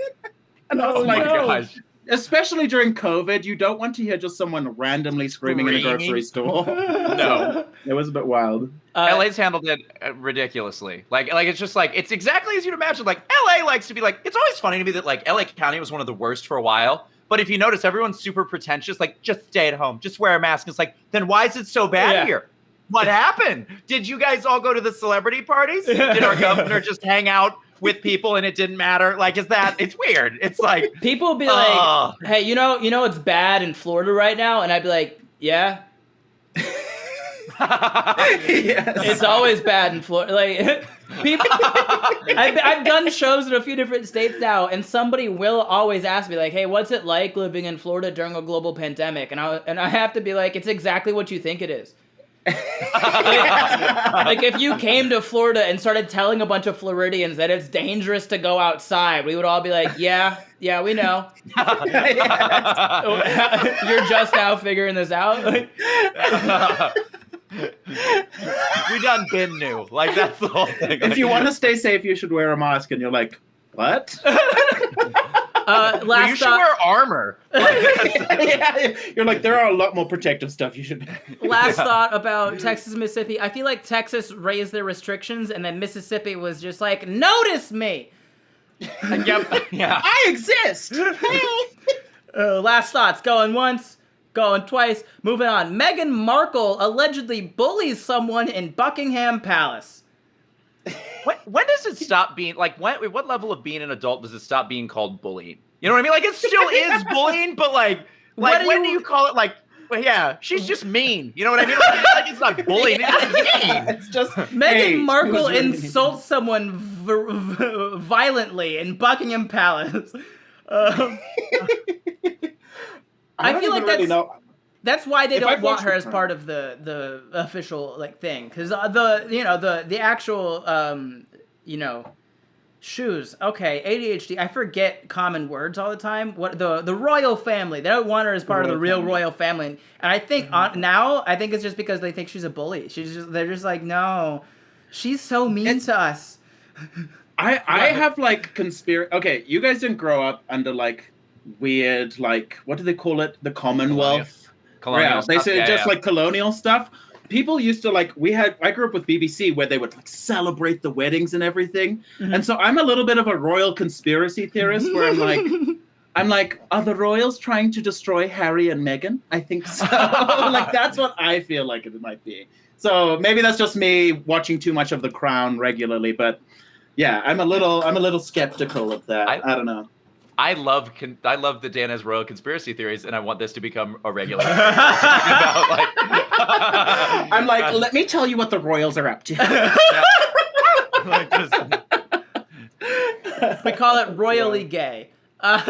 and I was Oh my like, gosh. especially during COVID, you don't want to hear just someone randomly screaming in a grocery store. No. It was a bit wild. LA's handled it ridiculously. Like it's just like, it's exactly as you'd imagine. Like, LA likes to be like, it's always funny to me that like LA County was one of the worst for a while. But if you notice, everyone's super pretentious, like, just stay at home, just wear a mask. It's like, then why is it so bad Yeah. here? What happened? Did you guys all go to the celebrity parties? Did our governor just hang out with people and it didn't matter? Like, it's weird. It's like, People be like, "Hey, you know it's bad in Florida right now," and I'd be like, "Yeah, Yes. it's always bad in Florida." Like, people, I've done shows in a few different states now, and somebody will always ask me like, "Hey, what's it like living in Florida during a global pandemic?" And I have to be like, "It's exactly what you think it is." Like if you came to Florida and started telling a bunch of Floridians that it's dangerous to go outside, we would all be like, yeah, we know. You're just now figuring this out. we done been new. Like, that's the whole thing. If you want to stay safe, you should wear a mask. And you're like, what? Last you should wear armor. Yeah. You're like, there are a lot more protective stuff you should. Last thought about Texas, Mississippi. I feel like Texas raised their restrictions, and then Mississippi was just like, notice me. Yep. Yeah. I exist. Last thoughts. Going once, going twice. Moving on. Meghan Markle allegedly bullies someone in Buckingham Palace. When does it stop being like what level of being an adult does it stop being called bullying? You know what I mean? Like, it still is bullying, but like when do you call it like, well, yeah, she's just mean. You know what I mean? Like it's not bullying, it's just mean. It's just Meghan Markle she was really insults someone violently in Buckingham Palace. I I feel like really know. that's why they If don't I've want watched her the as crime. part of the official like thing, because the actual shoes. Okay, ADHD. I forget common words all the time. What the royal family? They don't want her as part of the real royal family, and I think now I think it's just because they think she's a bully. They're just like, no, she's so mean to us. I have like conspiracy. Okay, you guys didn't grow up under like weird, like, what do they call it? The Commonwealth. Colonial Yeah, stuff. they say Yeah, just yeah. like colonial stuff. People used to like, I grew up with BBC where they would like celebrate the weddings and everything. Mhm. And so I'm a little bit of a royal conspiracy theorist where I'm like, are the royals trying to destroy Harry and Meghan? I think so. Like, that's what I feel like it might be. So maybe that's just me watching too much of The Crown regularly, but yeah, I'm a little skeptical of that. I don't know. I love the Dan as royal conspiracy theories, and I want this to become a regular. About, like, I'm like, let me tell you what the Royals are up to. like, just, We call it royally gay. Last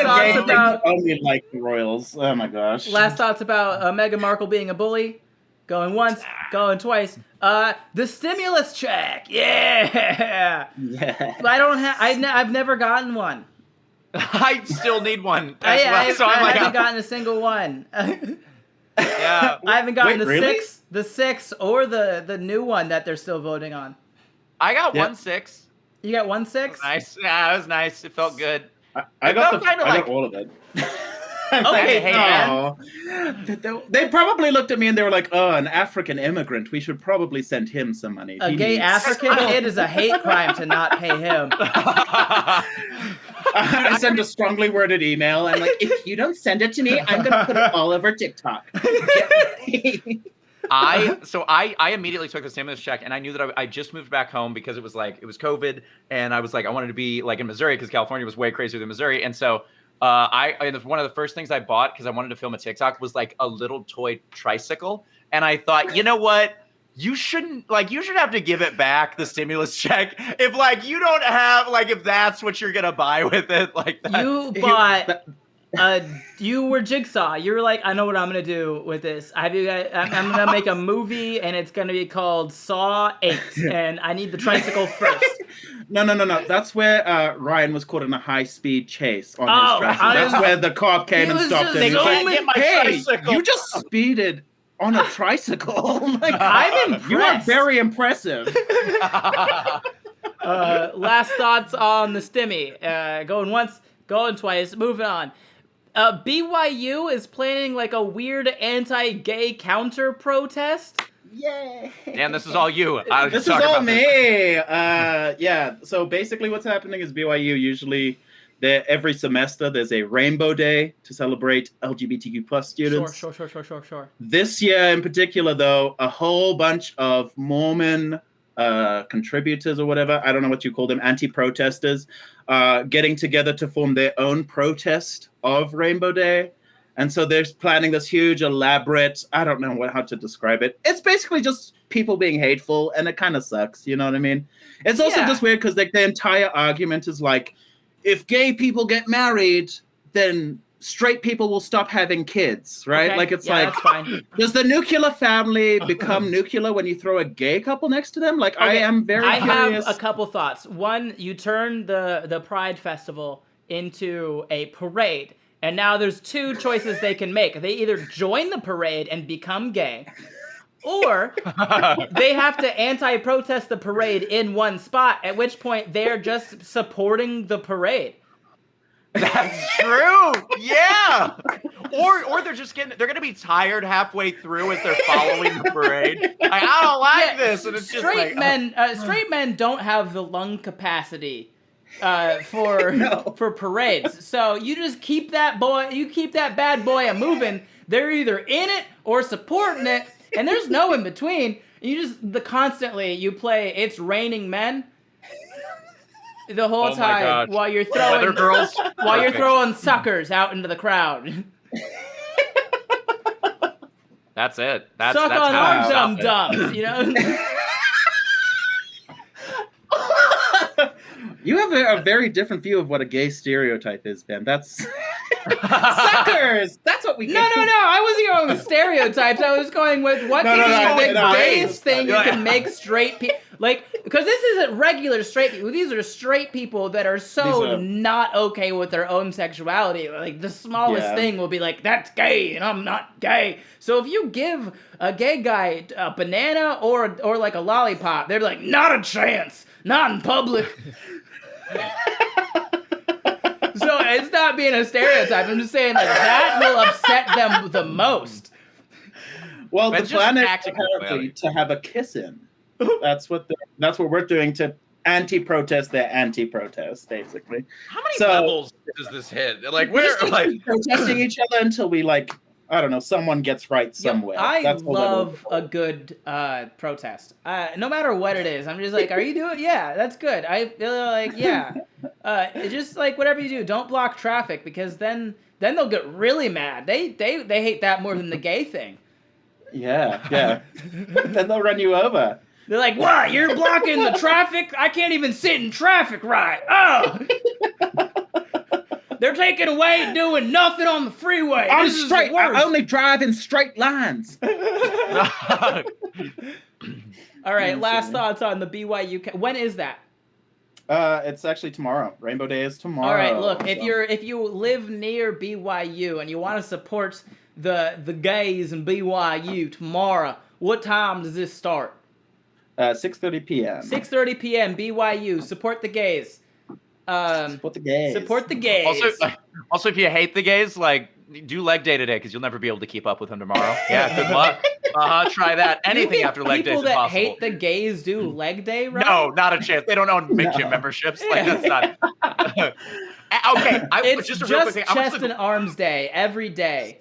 thoughts about only like the Royals. Oh my gosh. Last thoughts about Meghan Markle being a bully. Going once, going twice. The stimulus check, yeah. But I don't have. I've never gotten one. I still need one. I haven't I'm gotten a single one. yeah. I haven't gotten Wait, really? the six, or the new one that they're still voting on. I got 1.6. You got 1.6? Nice. Yeah, it was nice. It felt good. I got like all of it. Okay, hey, no. They probably looked at me and they were like, "Oh, an African immigrant. We should probably send him some money." A gay African kid is a hate crime to not pay him. I send a strongly worded email. I'm like, if you don't send it to me, I'm gonna put it all over TikTok. I immediately took the stimulus check, and I knew that I just moved back home because it was COVID, and I was like, I wanted to be like in Missouri because California was way crazier than Missouri, and so one of the first things I bought because I wanted to film a TikTok was like a little toy tricycle, and I thought, you know what? You shouldn't you should have to give it back, the stimulus check, if you don't have if that's what you're gonna buy with it. You bought you were Jigsaw. You were like, I know what I'm gonna do with this. I'm gonna make a movie, and it's gonna be called Saw 8, and I need the tricycle first. No. That's where Ryan was caught in a high-speed chase on his tricycle. That's where the cop came and stopped him. He was like, "Hey, you just speeded on a tricycle." I'm impressed. You are very impressive. Last thoughts on the stimmy. Going once, going twice. Moving on. BYU is planning a weird anti-gay counter protest. Yay! And this is all you. This is all me. Yeah. So basically, what's happening is BYU usually every semester there's a Rainbow Day to celebrate LGBTQ plus students. Sure. This year in particular, though, a whole bunch of Mormon contributors or whatever, I don't know what you call them, anti-protesters, getting together to form their own protest of Rainbow Day. And so they're planning this huge, elaborate, I don't know how to describe it. It's basically just people being hateful, and it kind of sucks, you know what I mean? It's also just weird because the entire argument is if gay people get married, then straight people will stop having kids, right? Okay. That's fine. Does the nuclear family become nuclear when you throw a gay couple next to them? Okay, I am very curious. Have a couple thoughts. One, you turn the Pride Festival into a parade, and now there's two choices they can make. They either join the parade and become gay, or they have to anti-protest the parade in one spot, at which point they're just supporting the parade. That's true. Yeah. Or they're gonna be tired halfway through as they're following the parade. I don't like this, and it's straight men don't have the lung capacity for parades. So you just keep that bad boy a moving. They're either in it or supporting it, and there's no in between. You just constantly you play It's Raining Men the whole time while you're throwing suckers out into the crowd. That's it. That's Suck on how our you stop dum-dums, you know? You have a very different view of what a gay stereotype is, Ben. That's suckers. That's what we. No. I wasn't going with stereotypes. I was going with what is the gayest thing you can make straight people because this isn't regular straight people. These are straight people that are so not okay with their own sexuality. The smallest thing will be that's gay, and I'm not gay. So if you give a gay guy a banana or a lollipop, they're like, not a chance, not in public. So it's not being a stereotype. I'm just saying that will upset them the most. Well, the plan is apparently to have a kiss-in. That's what we're doing to anti-protest their anti-protest, basically. How many levels does this hit? We're protesting each other until we I don't know, someone gets right somewhere. I That's all they're looking love for. a good protest. No matter what it is, I'm just like, are you doing? Yeah, that's good. I feel like, yeah. It's just like whatever you do, don't block traffic because then they'll get really mad. They hate that more than the gay thing. Yeah. Then they'll run you over. They're like, what? You're blocking the traffic? I can't even sit in traffic right. Oh! They're taking away doing nothing on the freeway. I'm This is straight. the worst. I only drive in straight lines. All right, last thoughts on the BYU. When is that? It's actually tomorrow. Rainbow Day is tomorrow. All right, look, if so- you live near BYU and you want to support the gays in BYU tomorrow, what time does this start? 6:30 p.m. 6:30 p.m. BYU. Support the gays. Support the gays. Support the gays. Also, if you hate the gays, like, do leg day today because you'll never be able to keep up with them tomorrow. Yeah, good luck. Try that. Anything after leg day is people that impossible. hate the gays do leg day, right? No, not a chance. They don't own gym memberships. Like, that's not. Okay, It's just a real quick thing. chest and arms day every day.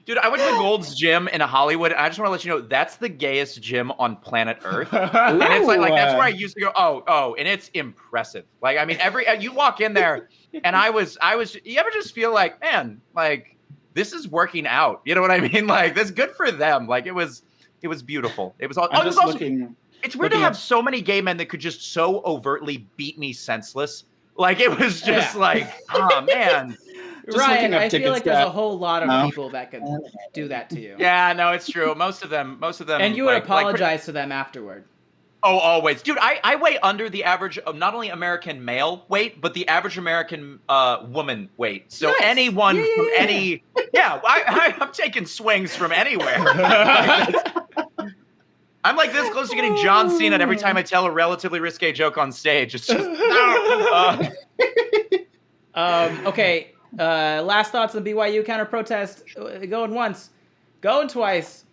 Dude, I went to the Gold's Gym in Hollywood, and I just want to let you know that's the gayest gym on planet Earth. And it's like that's where I used to go. Oh, and it's impressive. Like, I mean, you walk in there, and I was. You ever just feel like, man, like this is working out? You know what I mean? Like, that's good for them. Like, it was beautiful. It was all. I'm just also, looking. it's weird to have so many gay men that could just so overtly beat me senseless. Like, it was just like, oh man. Just Ryan, looking up I feel tickets like there's to- a whole lot of No. people that could do that to you. Yeah, no, it's true. Most of them. And you would like, apologize to them afterward. Oh, always. Dude, I weigh under the average of not only American male weight, but the average American woman weight. So Nice. anyone Yeah, from yeah, yeah. any... Yeah, I'm taking swings from anywhere. I'm like this close to getting John Cena every time I tell a relatively risque joke on stage. It's just... Okay, last thoughts on the BYU counter protest. Going once, going twice.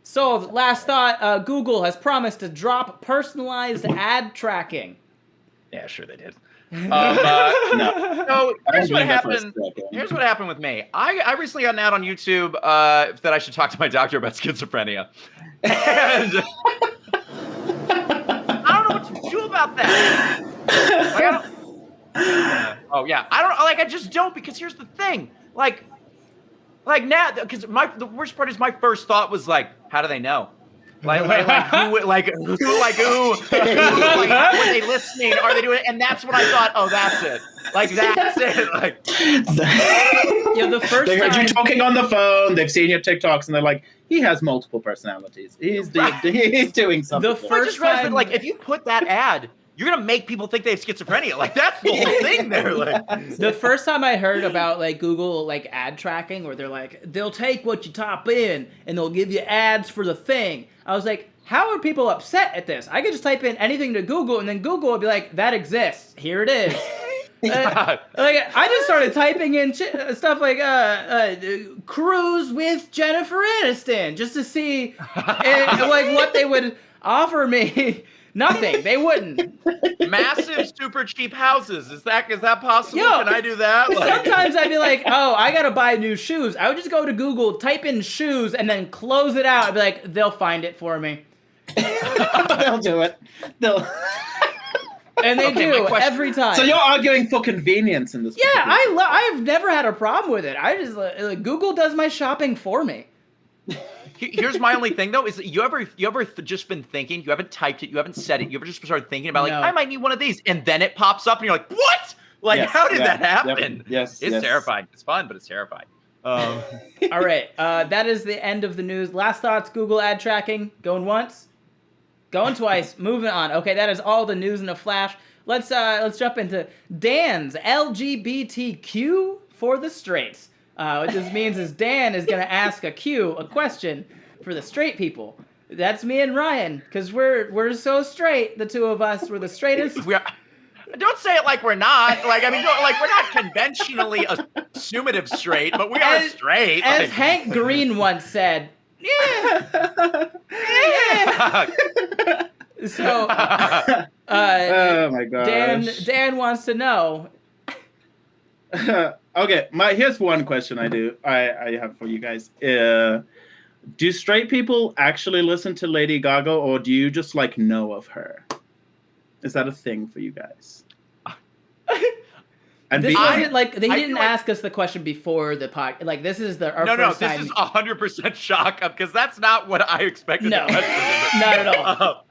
So, last thought, Google has promised to drop personalized ad tracking. Yeah, sure they did. No. So here's what believe that for a happened. second. Here's what happened with me. I recently got an ad on YouTube that I should talk to my doctor about schizophrenia. And I don't know what to do about that. Like, I just don't, because here's the thing. Like now, because the worst part is my first thought was like, how do they know? Like who like were they listening? Are they doing it? And that's when I thought, oh, that's it. Like, that's it. Like, Yeah, the first They heard you time. talking on the phone. They've seen your TikToks, and they're like, "He has multiple personalities. He's doing something." The I first just realized that, time- like, if you put that ad, you're gonna make people think they have schizophrenia. Like, that's the whole thing there. Like, The first time I heard about like Google like ad tracking, where they're like they'll take what you type in and they'll give you ads for the thing, I was like, how are people upset at this? I could just type in anything to Google and then Google would be like, that exists. Here it is. Like I just started typing in stuff like cruise with Jennifer Aniston just to see like what they would offer me. Nothing. They wouldn't. massive, super cheap houses. Is that possible? Yo, Can I do that? Like, Sometimes I'd be like, oh, I gotta buy new shoes. I would just go to Google, type in shoes, and then close it out. I'd be like, they'll find it for me. They'll do it. And they Okay, my do question- every time. So you're arguing for convenience in this. Yeah, particular- I've never had a problem with it. I just Google does my shopping for me. Here's my only thing though: is that you ever just been thinking? You haven't typed it, you haven't said it. You ever just started thinking about like, No. I might need one of these, and then it pops up, and you're like, what? Like, Yes, how did yeah, that happen? yep, yes, it's yes. terrifying. It's fun, but it's terrifying. All right, that is the end of the news. Last thoughts: Google ad tracking. Going once, going twice. Moving on. Okay, that is all the news in a flash. Let's jump into Dan's LGBTQ for the straights. What this means is Dan is gonna ask a question for the straight people. That's me and Ryan, because we're so straight. The two of us, we're the straightest. We are. Don't say it like we're not. Like, I mean, like we're not conventionally assumative straight, but we are straight. As Like, Hank Green once said, yeah. So, Oh my gosh. Dan wants to know, Okay, here's one question I have for you guys. Do straight people actually listen to Lady Gaga, or do you just like know of her? Is that a thing for you guys? And This wasn't like they I didn't feel like- ask us the question before the pod. Like this is our No, first this time. is 100% shock because that's not what I expected. No, the question not at all.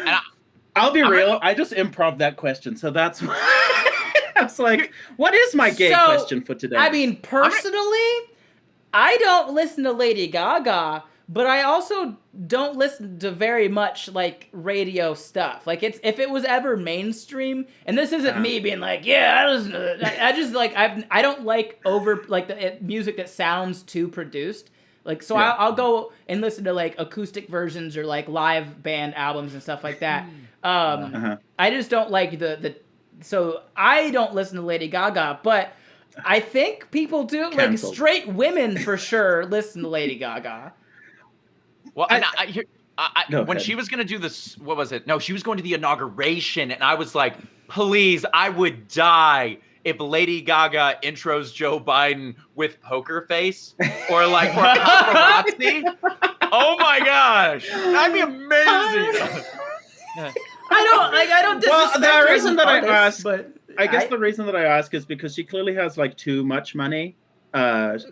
And I'll be real. I just improv that question, so that's why I was like, "What is my gay So, question for today?" I mean, personally, I don't listen to Lady Gaga, but I also don't listen to very much like radio stuff. Like if it was ever mainstream, and this isn't me being like, yeah, I listen to that. I just like I don't like the music that sounds too produced. Like so, Yeah. I'll go and listen to like acoustic versions or like live band albums and stuff like that. I just don't like the. So I don't listen to Lady Gaga, but I think people do. Canceled. Like straight women for sure listen to Lady Gaga. Well, Go when ahead. she was going to do this, what was it? No, she was going to the inauguration, and I was like, please, I would die if Lady Gaga intros Joe Biden with poker face or like or paparazzi. Oh my gosh, that'd be amazing. I don't disrespect Well, the her as reason an that I artist, asked- but I guess the reason that I ask is because she clearly has like too much money.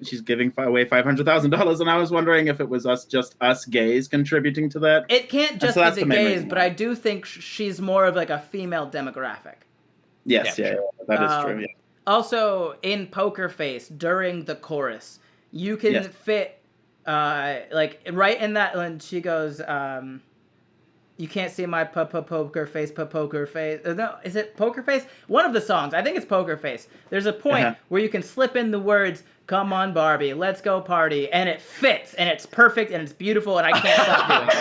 She's giving away $500,000, and I was wondering if it was just us gays contributing to that. it can't just so that's be the the main gays, reason but why. I do think she's more of like a female demographic. Yes, Yeah, yeah, sure. that is true. Yeah. Also, in Poker Face, during the chorus, you can Yes. fit, like, right in that, when she goes, you can't see my poker face, poker face. No, is it Poker Face? One of the songs. I think it's Poker Face. There's a point where you can slip in the words, come on, Barbie, let's go party. And it fits, and it's perfect, and it's beautiful, and I can't stop doing it.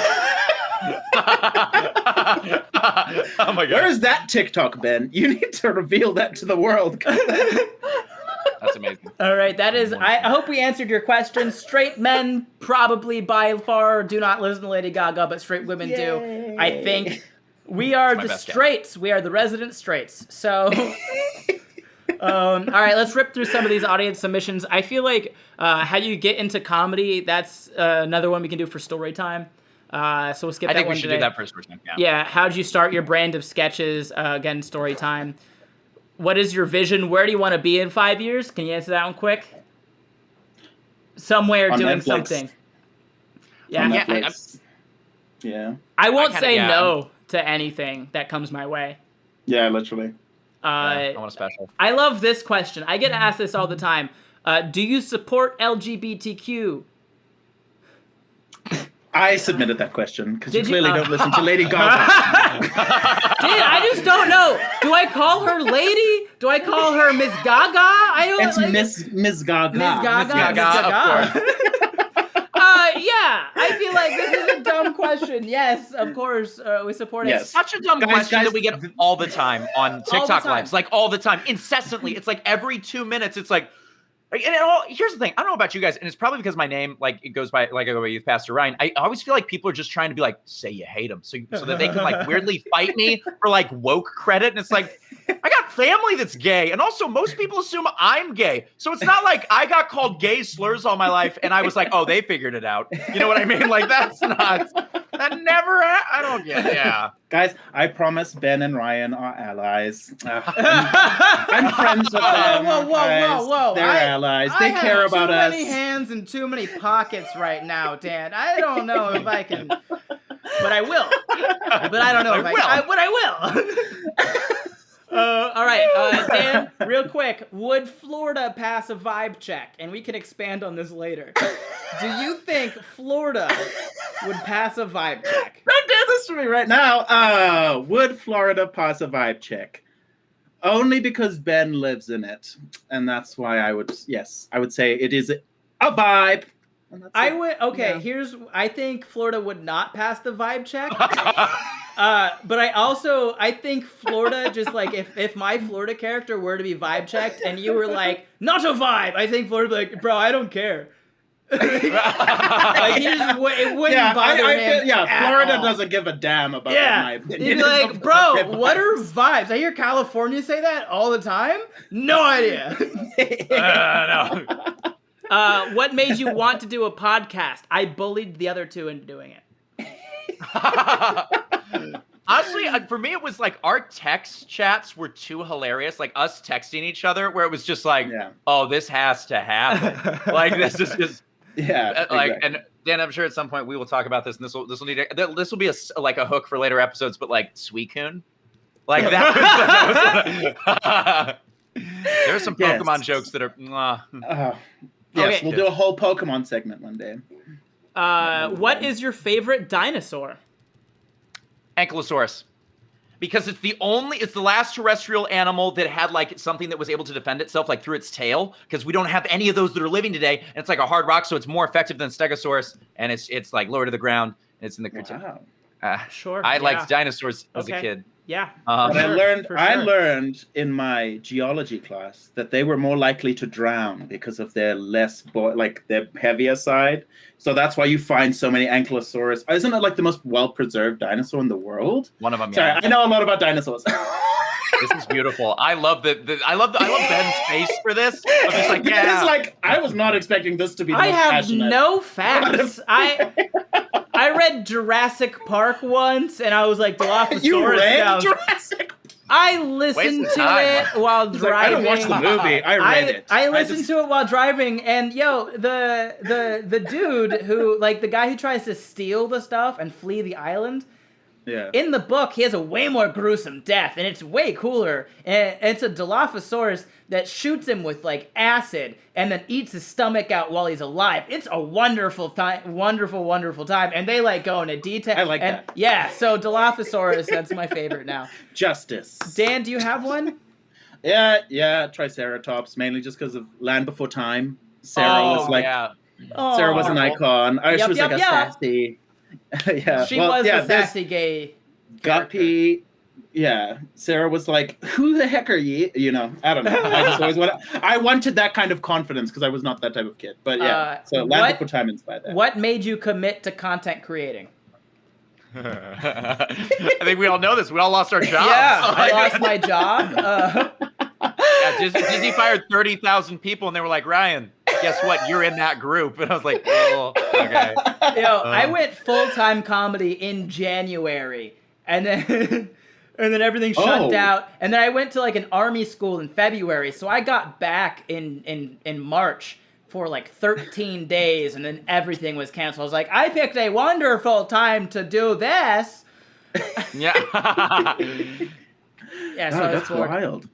Oh my god, Where is that TikTok, Ben? You need to reveal that to the world. that's amazing. All right, that is. I hope we answered your question. Straight men probably by far do not listen to Lady Gaga, but straight women do. I think we are my the best guess. straights. We are the resident straights. So, all right, let's rip through some of these audience submissions. I feel like how you get into comedy. That's another one we can do for story time. So we'll skip I that think one we should today. do that first person. Yeah. Yeah, how did you start your brand of sketches? Again, story time. What is your vision? Where do you want to be in 5 years? Can you answer that one quick? Somewhere On doing Netflix. something. Yeah, On Yeah, Netflix. Yeah. I won't kinda- say yeah, no to anything that comes my way. Yeah, literally. I want a special. I love this question. I get asked this all the time. Do you support LGBTQ? I submitted that question because you Did you? clearly don't listen to Lady Gaga. I just don't know. Do I call her lady? Do I call her Miss Gaga? I don't. It's Miss Gaga. Miss Gaga. Gaga, Miss of Gaga. Yeah, I feel like this is a dumb question. Yes, of course, we support Yes. it. Such a dumb question guys, that we get all the time on TikTok time. lives, like all the time, incessantly. It's like every 2 minutes. It's like, here's the thing. I don't know about you guys, and it's probably because my name, like, it goes by, like, I go by Youth Pastor Ryan. I always feel like people are just trying to be like, say you hate them, so that they can like weirdly fight me for like woke credit. And it's like, I got family that's gay, and also most people assume I'm gay, so it's not like I got called gay slurs all my life, and I was like, oh, they figured it out. You know what I mean? Like that never. I don't get. Yeah. Guys, I promise Ben and Ryan are allies. I'm friends with them. Whoa, guys. They're allies. They care about us. us. Too many hands and too many pockets right now, Dan. I don't know if I can, but I will. But I don't know if I will. All right, Dan, real quick. Would Florida pass a vibe check? And we can expand on this later. Do you think Florida would pass a vibe check? Don't do this to me right now. Would Florida pass a vibe check? Only because Ben lives in it. And that's why I would say it is a vibe. And that's I it. would. Okay, Yeah. I think Florida would not pass the vibe check. But I think Florida, just like if my Florida character were to be vibe checked and you were like, not a vibe, I think Florida would be like, bro, I don't care. Like he just it wouldn't Yeah, bother I him. feel, yeah, at Florida all. doesn't give a damn about what my Yeah, opinion he'd be is like, of bro, my what are vibes." vibes? I hear California say that all the time. No idea. No. What made you want to do a podcast? I bullied the other two into doing it. Honestly, for me, it was like our text chats were too hilarious. Like us texting each other, where it was just like, Yeah. "Oh, this has to happen." Like this is just Yeah, like, exactly. and Dan, I'm sure at some point we will talk about this, and this will need this will be like a hook for later episodes. But like Suicune, like that was. There's some Yes. Pokemon jokes that are. Mwah. Yes, Okay. we'll do a whole Pokemon segment one day. What is your favorite dinosaur? Ankylosaurus. Because it's the last terrestrial animal that had like something that was able to defend itself like through its tail. Because we don't have any of those that are living today, and it's like a hard rock, so it's more effective than Stegosaurus, and it's like lower to the ground, and it's in the Cretaceous. Wow. Sure. I yeah. liked dinosaurs as Okay. a kid. Yeah. But Sure, I for sure. learned in my geology class that they were more likely to drown because of their their heavier side. So that's why you find so many Ankylosaurus. Isn't it like the most well-preserved dinosaur in the world? One of them. Sorry, Yeah. I know a lot about dinosaurs. This is beautiful. I love I love Ben's face for this. I'm just like, Because, yeah. like, I was not expecting this to be the I most have passionate. no facts. I read Jurassic Park once, and I was like, Dilophosaurus You read sounds- Jurassic? I listened Waste to of time. it while He's like, I driving. didn't watch the movie. I read it. I listened just- to it while driving, and the dude who, like, the guy who tries to steal the stuff and flee the island, Yeah. in the book, he has a way more gruesome death, and it's way cooler. And it's a Dilophosaurus that shoots him with, like, acid and then eats his stomach out while he's alive. It's a wonderful time, wonderful time. And they, like, go into detail. I like and, that. Yeah, so Dilophosaurus, that's my favorite now. Justice. Dan, do you have one? Yeah, Triceratops, mainly just because of Land Before Time. Sarah was like, yeah. Sarah was an Aw. icon. She Yup, was like yup, a yup. sassy. Yeah. She well, was yeah, the there's sassy gay character. Guppy. Yeah, Sarah was like, "Who the heck are you?" You know, I don't know. I just always I wanted that kind of confidence because I was not that type of kid. But yeah, so Land Before Time inspired that. What made you commit to content creating? I think we all know this. We all lost our jobs. Yeah, So, I like- lost my job. Yeah, Disney fired 30,000 people, and they were like, Ryan, guess what? You're in that group. And I was like, oh, okay. I went full-time comedy in January, and then and then everything shut Oh. down. And then I went to like an army school in February, so I got back in March for like 13 days, and then everything was canceled. I was like, I picked a wonderful time to do this. Yeah. Yeah, so Oh, I was that's bored. wild.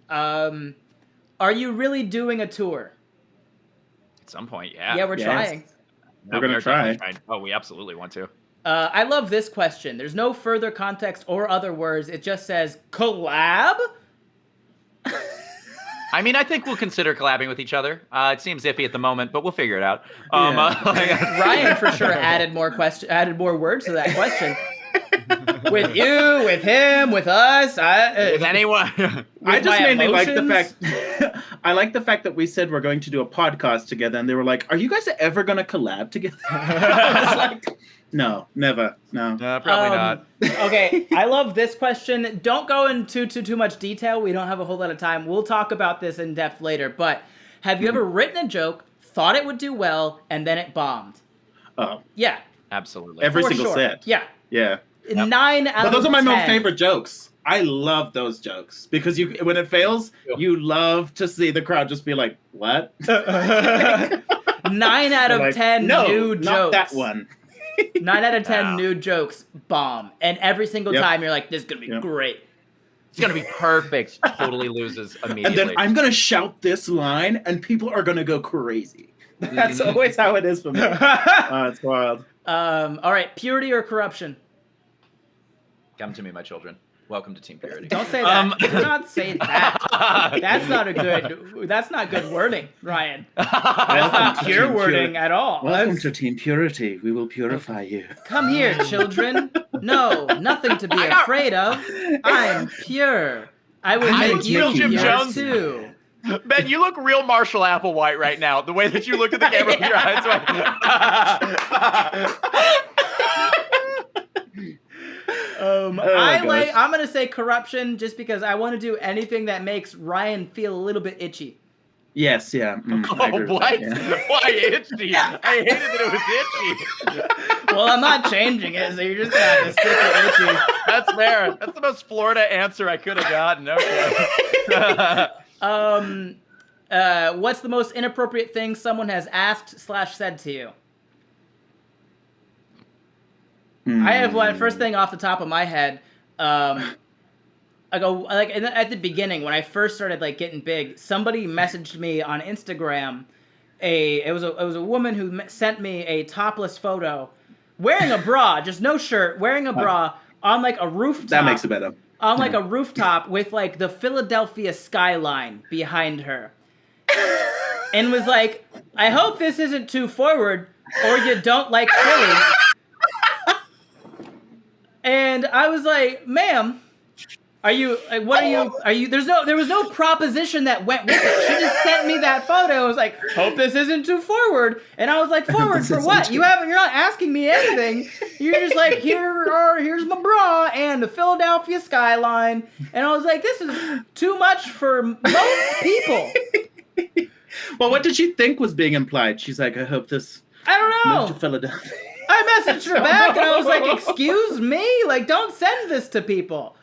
Are you really doing a tour? At some point, yeah. Yeah, we're Yes. trying. No, We're gonna we are definitely try. trying. Oh, we absolutely want to. I love this question. There's no further context or other words. It just says collab. I mean, I think we'll consider collabing with each other. It seems iffy at the moment, but we'll figure it out. Yeah. Ryan for sure added more words to that question. With you, with him, with us. With anyone. I just my mainly like the emotions? fact. I like the fact that we said we're going to do a podcast together, and they were like, "Are you guys ever going to collab together?" I was like, "No, never, no." Probably not. Okay, I love this question. Don't go into too much detail. We don't have a whole lot of time. We'll talk about this in depth later. But have you ever written a joke, thought it would do well, and then it bombed? Oh, Yeah, Absolutely. every for single sure. set. Yeah, Yeah. 9 out But of those are my 10. most favorite jokes. I love those jokes because when it fails, you love to see the crowd just be like, "What?" 9 out of Like, 10 no, new not jokes. that one. 9 out of 10 Wow. new jokes bomb, and every single Yep. time you're like, "This is gonna be Yep. great." It's going to be perfect. Totally loses immediately. And then I'm gonna shout this line, and people are gonna go crazy. That's always how it is for me. It's wild. All right, purity or corruption? Come to me, my children. Welcome to Team Purity. Don't say that. Do not say that. That's not good wording, Ryan. That's not pure wording at all. Welcome to Team Purity. We will purify you. Come here, children. No, nothing to be afraid of. I'm pure. I will I make was you Bill Jim pure Jones. too. Ben, you look real Marshall Applewhite right now. The way that you look at the camera with your eyes wide. I'm gonna say corruption just because I want to do anything that makes Ryan feel a little bit itchy. Yes, yeah. I agree with What? that, yeah. Why itchy? I hated that it was itchy. Well, I'm not changing it, so you're just gonna have to stick it itchy. That's fair. That's the most Florida answer I could have gotten. Okay. What's the most inappropriate thing someone has asked/said to you? I have one. First thing off the top of my head. I go like at the beginning when I first started like getting big. Somebody messaged me on Instagram. It was a woman who sent me a topless photo, wearing a bra, just no shirt, wearing a bra on like a rooftop. That makes it better. On like a rooftop with like the Philadelphia skyline behind her, and was like, "I hope this isn't too forward, or you don't like Philly." And I was like, "Ma'am, are you? What are you? There was no proposition that went with it. She just sent me that photo. I was like, hope this isn't too forward. And I was like, forward for what? You're not asking me anything. You're just like, here's my bra and the Philadelphia skyline. And I was like, this is too much for most people. Well, what did she think was being implied? She's like, I hope this I don't know. moved to Philadelphia. I messaged her back and I was like, excuse me? Like, don't send this to people.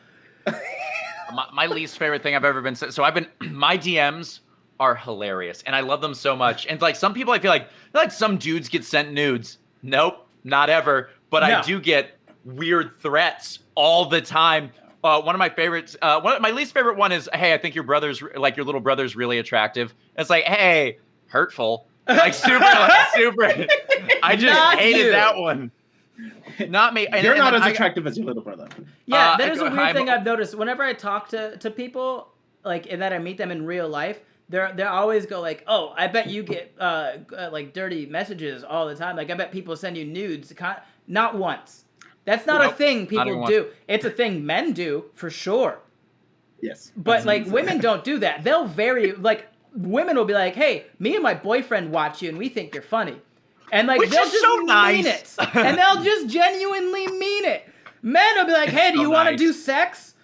My least favorite thing I've ever been sent. So my DMs are hilarious and I love them so much. And like some people, I feel like some dudes get sent nudes. Nope, not ever. But no. I do get weird threats all the time. One of my favorites, my least favorite one is, hey, I think your little brother's really attractive. And it's like, hey, hurtful. Like super. I just hated that one. Not me. You're not as attractive as your little brother. Yeah, that is a weird thing I've noticed. Whenever I talk to people, like that I meet them in real life, they always go like, "Oh, I bet you get like dirty messages all the time. Like I bet people send you nudes." Not once. That's not a thing people do. It's a thing men do for sure. Yes. But like women don't do that. They'll women will be like, "Hey, me and my boyfriend watch you, and we think you're funny." And like they'll just mean it, and they'll just genuinely mean it. Men will be like, "Hey, do you want to do sex?"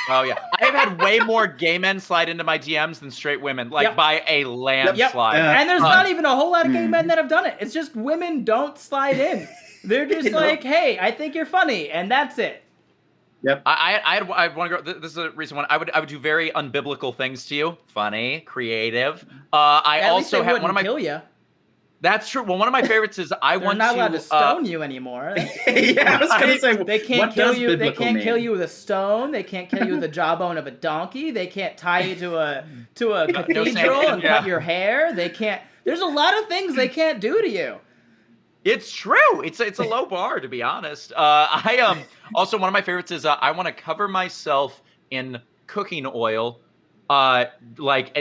Oh yeah, I've had way more gay men slide into my DMs than straight women, like by a landslide. And there's not even a whole lot of gay men that have done it. It's just women don't slide in. They're just like, "Hey, I think you're funny," and that's it. Yep. I want to go. This is a recent one. I would do very unbiblical things to you. Funny, creative. I At also least have one of my. Kill you. That's true. Well, one of my favorites is They're not allowed to stone you anymore. Yeah, I was gonna say they can't kill you. They can't kill you with a stone. They can't kill you with the jawbone of a donkey. They can't tie you to a cathedral and cut your hair. They can't. There's a lot of things they can't do to you. It's true. It's a low bar, to be honest. I also one of my favorites is I want to cover myself in cooking oil,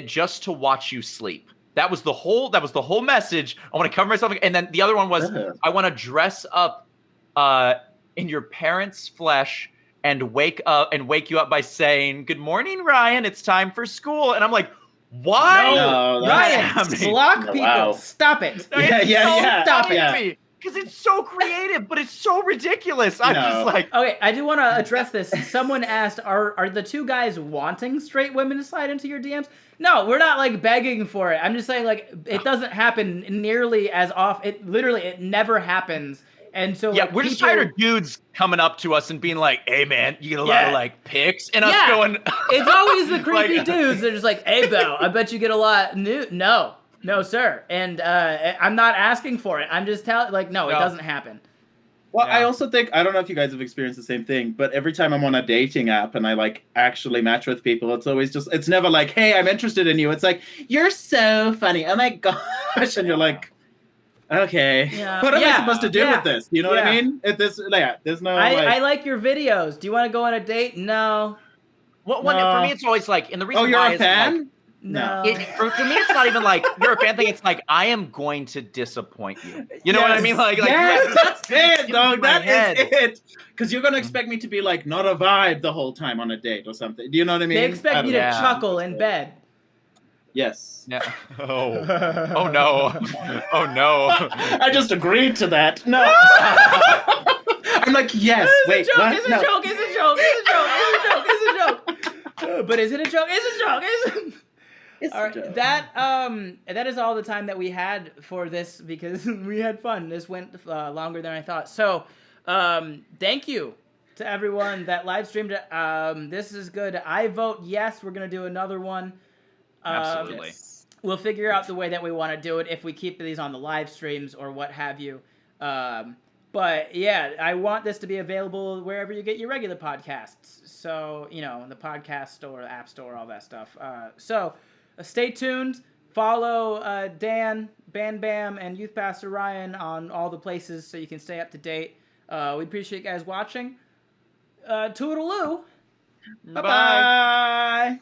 just to watch you sleep. That was the whole message. I want to cover myself, and then the other one was I want to dress up in your parents' flesh and wake you up by saying, "Good morning, Ryan. It's time for school." And I'm like, why? No, Ryan, block people. Wow. Stop it. Stop it. Because it's so creative, but it's so ridiculous. I'm just like... Okay, I do want to address this. Someone asked, are the two guys wanting straight women to slide into your DMs? No, we're not, like, begging for it. I'm just saying, like, it doesn't happen nearly as often. It never happens. And so, yeah, we're just tired of dudes coming up to us and being like, "Hey, man, you get a lot of like pics," and us going. It's always the creepy dudes. They're just like, "Hey, Bo, I bet you get a lot." No, sir. And I'm not asking for it. I'm just telling, no, it doesn't happen. Well, I also think, I don't know if you guys have experienced the same thing, but every time I'm on a dating app and I actually match with people, it's always it's never like, "Hey, I'm interested in you." It's like, "You're so funny. Oh my gosh," and you're like. Okay. Yeah. What am I supposed to do with this? You know what I mean? There's no. I like your videos. Do you want to go on a date? No. For me, it's always like, and the reason you're why a fan? Like, no. For me, it's not even like you're a fan thing. It's like I am going to disappoint you. You know what I mean? Yes, that's it, dog. That is it. Because you're gonna expect me to be not a vibe the whole time on a date or something. Do you know what I mean? They expect you to chuckle in bed. Yes. Yeah. Oh. Oh no. Oh no. I just agreed to that. No. I'm like, yes. Wait, It's a joke. what? It's a No. joke. It's a joke. It's a joke. It's a joke. It's a joke. But is it a joke? It's a joke. It's It's all a right. joke. That is all the time that we had for this because we had fun. This went longer than I thought. So, thank you to everyone that live streamed it. This is good. I vote yes. We're gonna do another one. Absolutely. Yes. We'll figure out the way that we want to do it if we keep these on the live streams or what have you. But yeah, I want this to be available wherever you get your regular podcasts. So, the podcast store, the app store, all that stuff. So stay tuned. Follow Dan, Bam Bam, and Youth Pastor Ryan on all the places so you can stay up to date. We appreciate you guys watching. Toodaloo. Bye-bye.